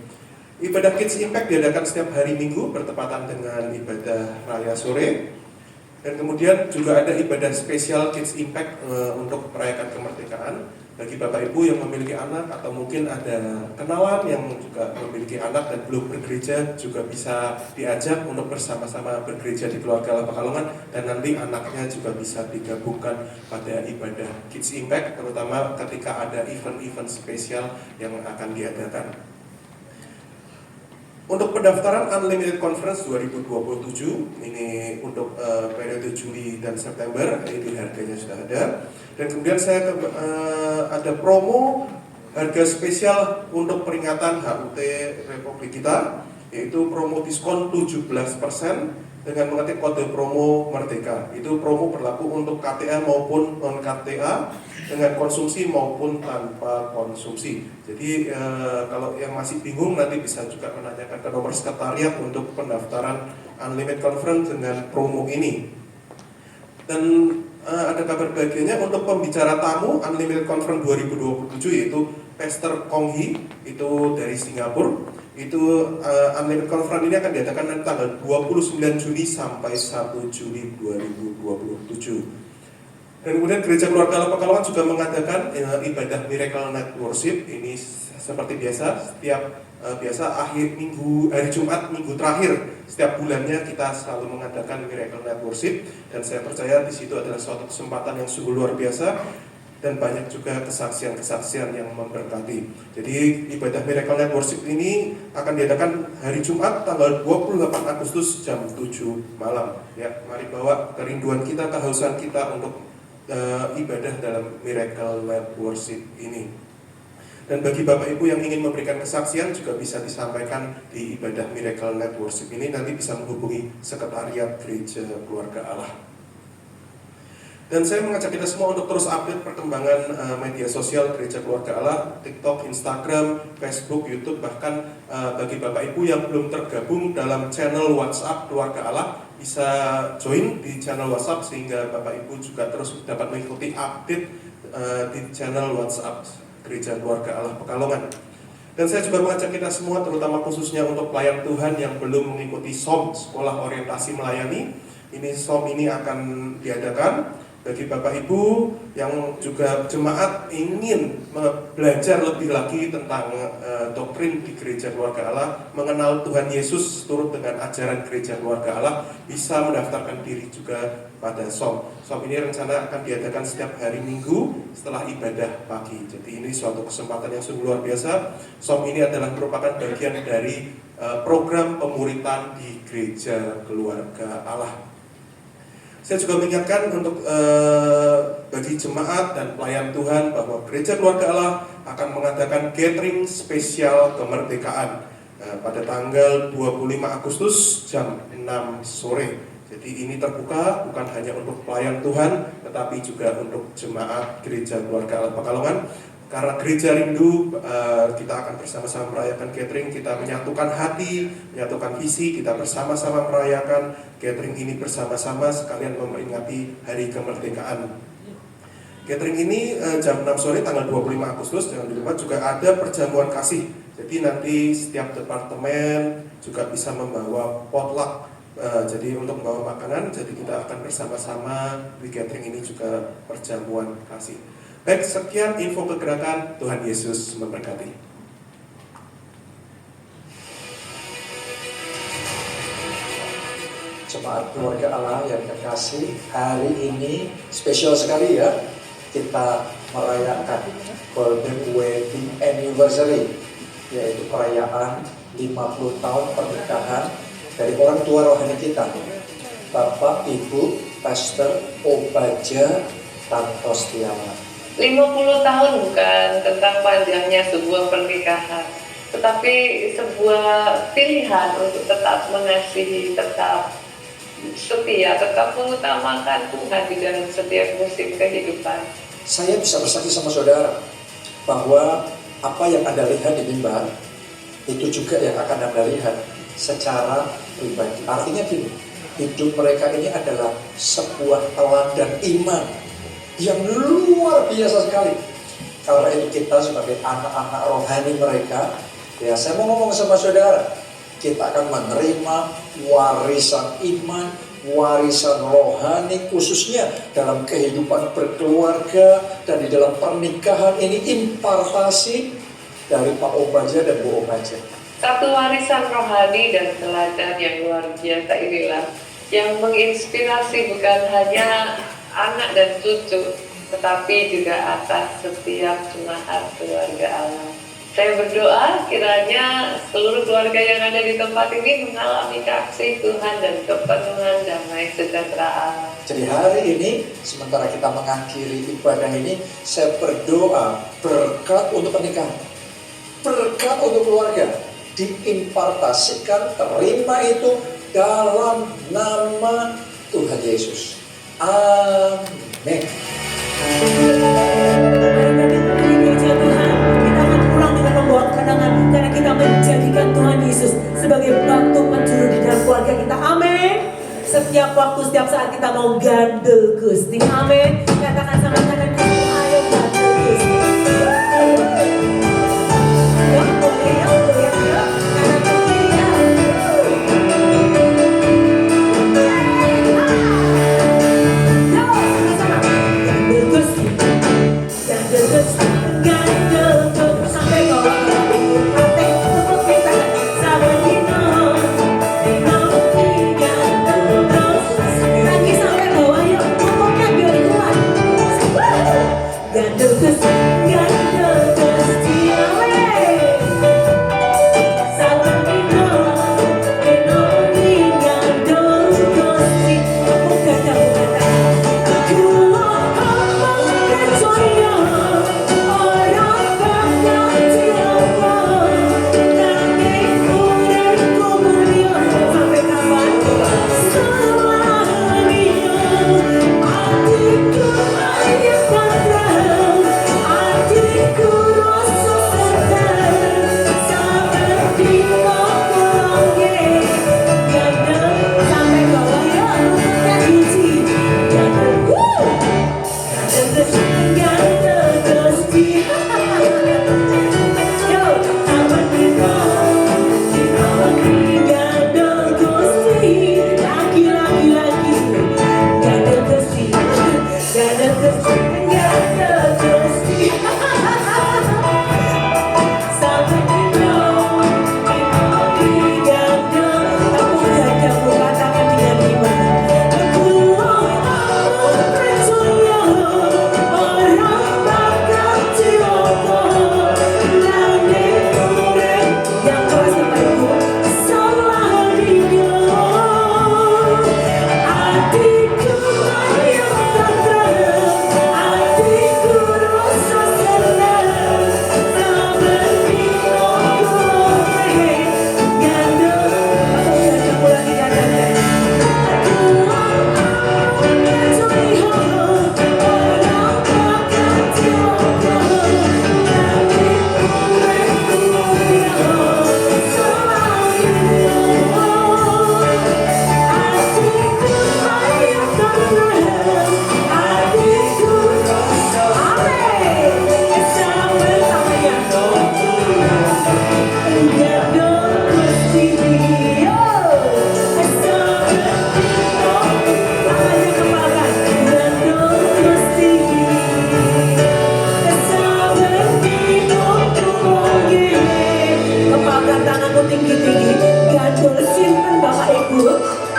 Ibadah Kids Impact diadakan setiap hari Minggu bertepatan dengan ibadah raya sore. Dan kemudian juga ada ibadah spesial Kids Impact untuk merayakan kemerdekaan. Bagi Bapak Ibu yang memiliki anak atau mungkin ada kenalan yang juga memiliki anak dan belum bergereja, juga bisa diajak untuk bersama-sama bergereja di Keluarga Allah Pekalongan, dan nanti anaknya juga bisa digabungkan pada ibadah Kids Impact, terutama ketika ada event-event spesial yang akan diadakan. Untuk pendaftaran Unlimited Conference 2027, ini untuk periode Juli dan September, ini harganya sudah ada. Dan kemudian saya ada promo harga spesial untuk peringatan HUT Republik kita, yaitu promo diskon 17% dengan mengetik kode promo Merdeka. Itu promo berlaku untuk KTA maupun non-KTA, dengan konsumsi maupun tanpa konsumsi. Jadi kalau yang masih bingung nanti bisa juga menanyakan ke nomor sekretariat untuk pendaftaran Unlimited Conference dengan promo ini. Dan ada kabar bahagianya untuk pembicara tamu Unlimited Conference 2027, yaitu Pastor Kong Hee, itu dari Singapura. Itu Unlimited Conference ini akan diadakan nanti tanggal 29 Juni sampai 1 Juli 2027. Dan kemudian Gereja Keluarga Allah Pekalongan juga mengadakan ibadah Miracle Night Worship. Ini seperti biasa, setiap akhir minggu, hari Jumat minggu terakhir setiap bulannya kita selalu mengadakan Miracle Night Worship, dan saya percaya di situ adalah suatu kesempatan yang sungguh luar biasa dan banyak juga kesaksian-kesaksian yang memberkati. Jadi ibadah Miracle Night Worship ini akan diadakan hari Jumat tanggal 28 Agustus jam 7 malam. Ya, mari bawa kerinduan kita, kehausan kita untuk ibadah dalam Miracle Night Worship ini. Dan bagi Bapak Ibu yang ingin memberikan kesaksian juga bisa disampaikan di ibadah Miracle Night Worship ini, nanti bisa menghubungi sekretariat Gereja Keluarga Allah. Dan saya mengajak kita semua untuk terus update perkembangan media sosial Gereja Keluarga Allah, TikTok, Instagram, Facebook, YouTube, bahkan bagi Bapak Ibu yang belum tergabung dalam channel WhatsApp Keluarga Allah, bisa join di channel WhatsApp sehingga Bapak Ibu juga terus dapat mengikuti update di channel WhatsApp Gereja Keluarga Allah Pekalongan. Dan saya juga mengajak kita semua, terutama khususnya untuk pelayan Tuhan yang belum mengikuti SOM, Sekolah Orientasi Melayani. Ini SOM ini akan diadakan bagi Bapak Ibu yang juga jemaat ingin belajar lebih lagi tentang doktrin di Gereja Keluarga Allah, mengenal Tuhan Yesus turut dengan ajaran Gereja Keluarga Allah, bisa mendaftarkan diri juga pada SOM. SOM ini rencana akan diadakan setiap hari Minggu setelah ibadah pagi. Jadi ini suatu kesempatan yang sungguh luar biasa. SOM ini adalah merupakan bagian dari program pemuritan di Gereja Keluarga Allah. Saya juga mengingatkan untuk bagi jemaat dan pelayan Tuhan bahwa Gereja Keluarga Allah akan mengadakan gathering spesial kemerdekaan pada tanggal 25 Agustus jam 6 sore. Jadi ini terbuka bukan hanya untuk pelayan Tuhan, tetapi juga untuk jemaat Gereja Keluarga Allah Pekalongan. Karena gereja rindu, kita akan bersama-sama merayakan gathering, kita menyatukan hati, menyatukan visi, kita bersama-sama merayakan gathering ini bersama-sama sekalian memperingati Hari Kemerdekaan. Gathering ini jam 6 sore tanggal 25 Agustus, jangan lupa juga ada perjamuan kasih. Jadi nanti setiap departemen juga bisa membawa potluck. Jadi untuk membawa makanan, jadi kita akan bersama-sama di gathering ini juga perjamuan kasih. Baik, sekian info kegerakan. Tuhan Yesus memberkati. Jemaat Keluarga Allah yang terkasih, hari ini spesial sekali ya. Kita merayakan Golden Wedding Anniversary, yaitu perayaan 50 tahun pernikahan dari orang tua rohani kita, Bapak, Ibu, Pastor Obaja Tanto Setiawan. 50 tahun bukan tentang panjangnya sebuah pernikahan, tetapi sebuah pilihan untuk tetap mengasihi, tetap setia, tetap mengutamakan Tuhan di dalam setiap musim kehidupan. Saya bisa bersaksi sama saudara bahwa apa yang Anda lihat di mimbar itu juga yang akan Anda lihat secara pribadi. Artinya gini, hidup mereka ini adalah sebuah teladan iman yang luar biasa sekali. Karena itu kita sebagai anak-anak rohani mereka, ya saya mau ngomong sama saudara, kita akan menerima warisan iman, warisan rohani khususnya dalam kehidupan berkeluarga dan di dalam pernikahan ini, impartasi dari Pak Obaja dan Bu Obaja. Satu warisan rohani dan teladan yang luar biasa inilah yang menginspirasi bukan hanya anak dan cucu, tetapi juga atas setiap jemaat keluarga Allah. Saya berdoa kiranya seluruh keluarga yang ada di tempat ini mengalami kasih Tuhan dan kepenuhan damai sejahtera Allah. Jadi hari ini, sementara kita mengakhiri ibadah ini, saya berdoa berkat untuk pernikahan, berkat untuk keluarga, diimpartasikan, terima itu dalam nama Tuhan Yesus. Amin. Kita akan pulang dengan membawa kemenangan karena kita menjadikan Tuhan Yesus sebagai batu penjuru di dalam keluarga kita. Amin. Setiap waktu, setiap saat kita mau gandel Gusti. Amin. Katakan sama kanan kamu, ayo gandel Gusti. Ya boleh ya, boleh ya. Kanan kiri ya. Gandel Gusti,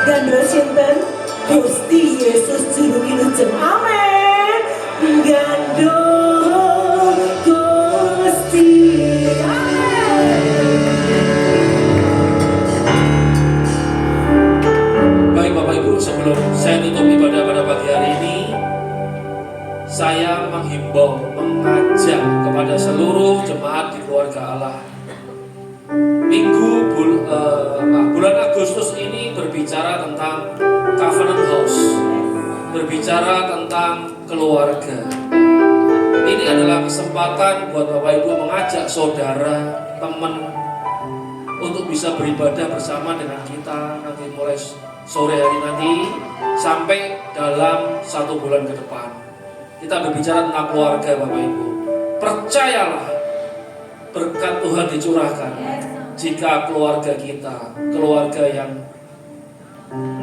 Gandul sinten Gusti Yesus Juru Wilujeng. Amin. Gandul Gusti. Baik Bapak Ibu, sebelum saya tutup ibadah pada pagi hari ini, saya menghimbau, mengajak kepada seluruh jemaat di keluarga Allah. Bulan Agustus ini berbicara tentang Covenant House, berbicara tentang keluarga. Ini adalah kesempatan buat Bapak Ibu mengajak saudara, teman untuk bisa beribadah bersama dengan kita nanti mulai sore hari nanti sampai dalam 1 bulan ke depan. Kita berbicara tentang keluarga Bapak Ibu. Percayalah, berkat Tuhan dicurahkan jika keluarga kita, keluarga yang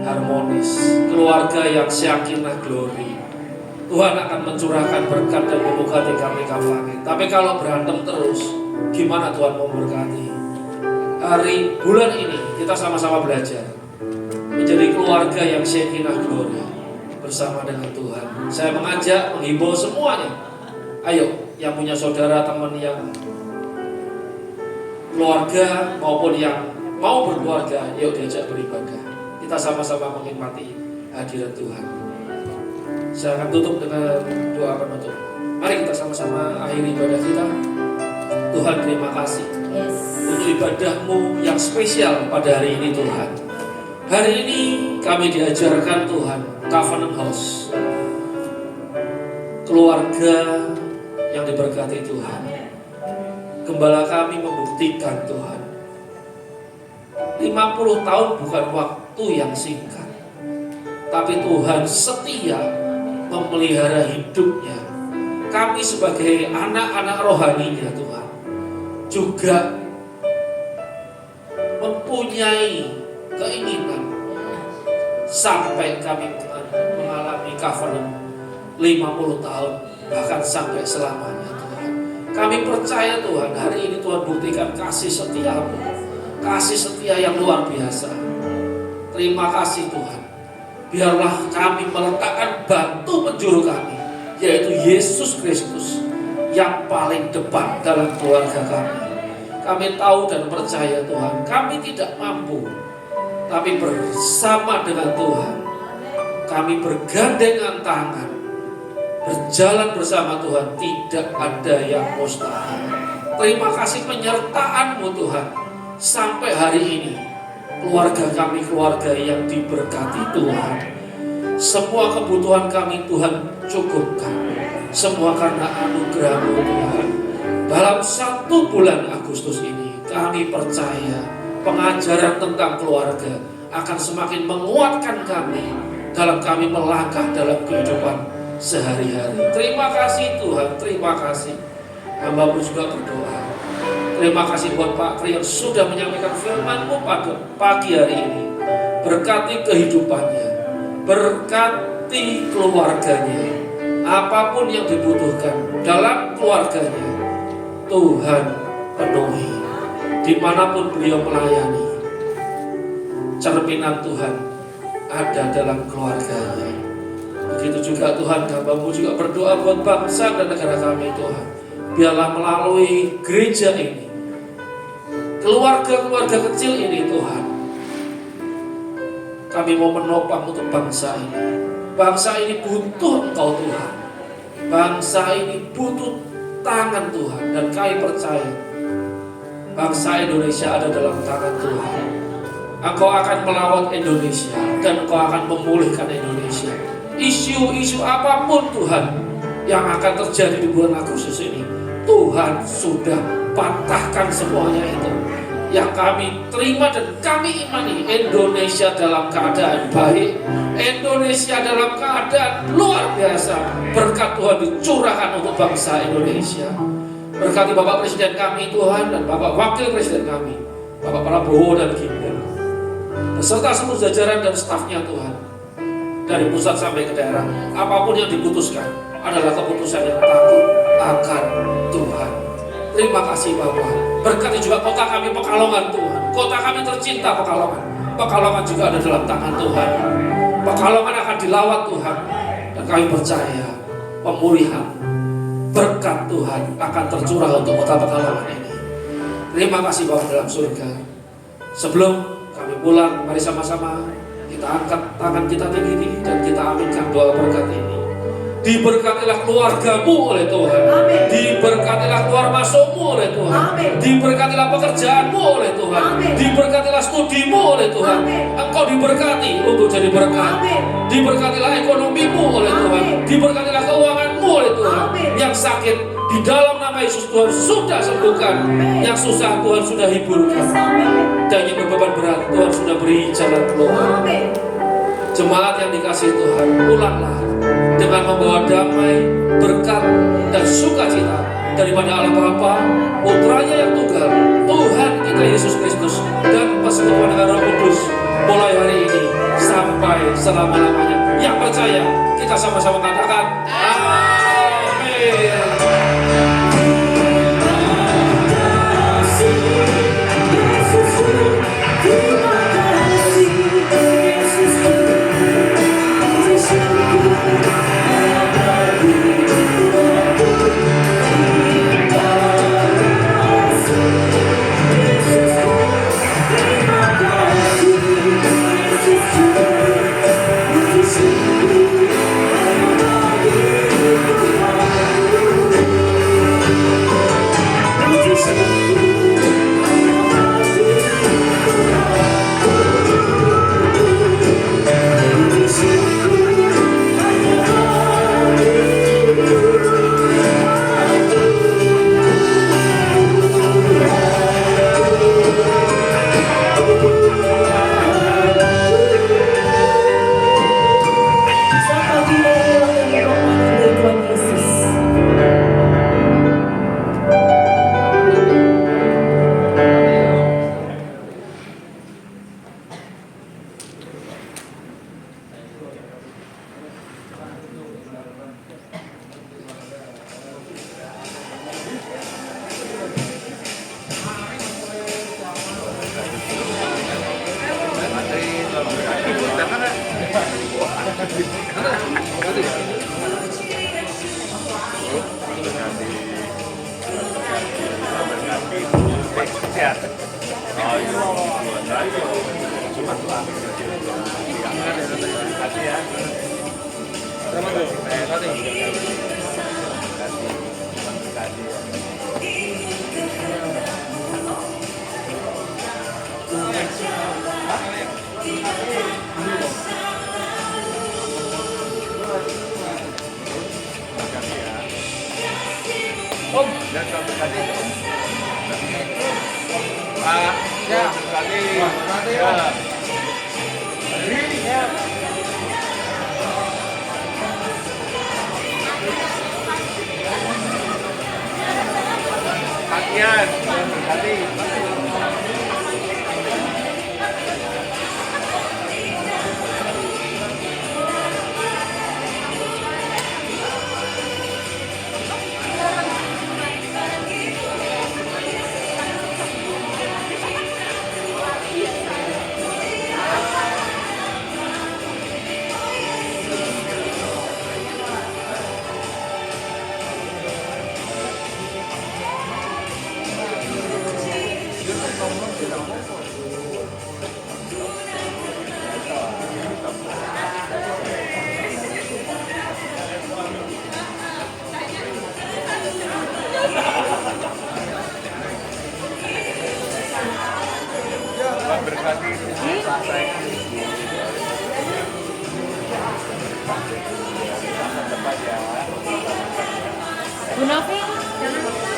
harmonis, keluarga yang syakinah glory, Tuhan akan mencurahkan berkat dan memberkati kami langit. Tapi kalau berantem terus, gimana Tuhan mau memberkati? Hari bulan ini kita sama-sama belajar menjadi keluarga yang syakinah glory bersama dengan Tuhan. Saya mengajak, menghimbau semuanya. Ayo, yang punya saudara, teman yang keluarga maupun yang mau berkeluarga, yuk diajak beribadah. Kita sama-sama menikmati hadirat Tuhan. Saya akan tutup dengan doa penutup. Mari kita sama-sama akhiri ibadah kita. Tuhan, terima kasih untuk ibadah-Mu yang spesial pada hari ini Tuhan. Hari ini kami diajarkan Tuhan, Covenant House, keluarga yang diberkati Tuhan. Gembala kami membuktikan Tuhan, 50 tahun bukan waktu yang singkat, tapi Tuhan setia memelihara hidupnya. Kami sebagai anak-anak rohaninya Tuhan juga mempunyai keinginan sampai kami mengalami covenant 50 tahun bahkan sampai selamanya Tuhan. Kami percaya Tuhan, hari ini Tuhan buktikan kasih setia-Mu, kasih setia yang luar biasa. Terima kasih Tuhan. Biarlah kami meletakkan batu penjuru kami, yaitu Yesus Kristus, yang paling depan dalam keluarga kami. Kami tahu dan percaya Tuhan, kami tidak mampu, tapi bersama dengan Tuhan, kami bergandengan tangan, berjalan bersama Tuhan, tidak ada yang mustahil. Terima kasih penyertaan-Mu Tuhan, sampai hari ini keluarga kami keluarga yang diberkati Tuhan. Semua kebutuhan kami Tuhan cukupkan, semua karena anugerah-Mu Tuhan. Dalam 1 bulan Agustus ini kami percaya pengajaran tentang keluarga akan semakin menguatkan kami dalam kami melangkah dalam kehidupan sehari-hari. Terima kasih Tuhan, terima kasih. Hamba-Mu juga berdoa, terima kasih buat Pak Kri yang sudah menyampaikan firman-Mu pada pagi hari ini. Berkati kehidupannya, berkati keluarganya, apapun yang dibutuhkan dalam keluarganya, Tuhan penuhi. Dimanapun beliau melayani, cerminan Tuhan ada dalam keluarganya. Begitu juga Tuhan, hamba-Mu juga berdoa buat bangsa dan negara kami Tuhan. Biarlah melalui gereja ini, keluarga-keluarga kecil ini Tuhan, kami mau menopang untuk bangsa ini. Bangsa ini butuh Engkau Tuhan. Bangsa ini butuh tangan Tuhan. Dan kami percaya bangsa Indonesia ada dalam tangan Tuhan. Engkau akan melawat Indonesia dan Engkau akan memulihkan Indonesia. Isu-isu apapun Tuhan yang akan terjadi di bulan Agustus ini, Tuhan sudah patahkan semuanya itu. Yang kami terima dan kami imani, Indonesia dalam keadaan baik, Indonesia dalam keadaan luar biasa. Berkat Tuhan dicurahkan untuk bangsa Indonesia. Berkati Bapak Presiden kami Tuhan, dan Bapak Wakil Presiden kami, Bapak Prabowo dan Gibran, beserta seluruh jajaran dan stafnya Tuhan, dari pusat sampai ke daerah. Apapun yang diputuskan adalah keputusan yang takut akan Tuhan. Terima kasih Bapak. Berkati juga kota kami Pekalongan Tuhan, kota kami tercinta Pekalongan. Pekalongan juga ada dalam tangan Tuhan. Pekalongan akan dilawat Tuhan. Dan kami percaya pemulihan, berkat Tuhan akan tercurah untuk kota Pekalongan ini. Terima kasih Bapa dalam surga. Sebelum kami pulang, mari sama-sama kita angkat tangan kita tinggi dan kita aminkan doa berkat ini. Diberkatilah keluargamu oleh Tuhan. Amin. Diberkatilah keluar masukmu oleh Tuhan. Amin. Diberkatilah pekerjaanmu oleh Tuhan. Amin. Diberkatilah studimu oleh Tuhan. Amin. Engkau diberkati untuk jadi berkat. Amin. Diberkatilah ekonomimu oleh Tuhan. Amin. Diberkatilah keuanganmu oleh Tuhan. Amin. Yang sakit di dalam nama Yesus Tuhan sudah sembuhkan. Amin. Yang susah Tuhan sudah hiburkan. Amin. Dan yang berbeban berat Tuhan sudah beri jalan keluar. Amin. Jemaat yang dikasihi Tuhan, pulanglah dengan membawa damai, berkat, dan sukacita daripada Allah Bapa, Putranya yang tunggal, Tuhan kita Yesus Kristus, dan persekutuan dengan Roh Kudus mulai hari ini sampai selama-lamanya. Yang percaya, kita sama-sama katakan amin. Bu Novi, jangan lupa.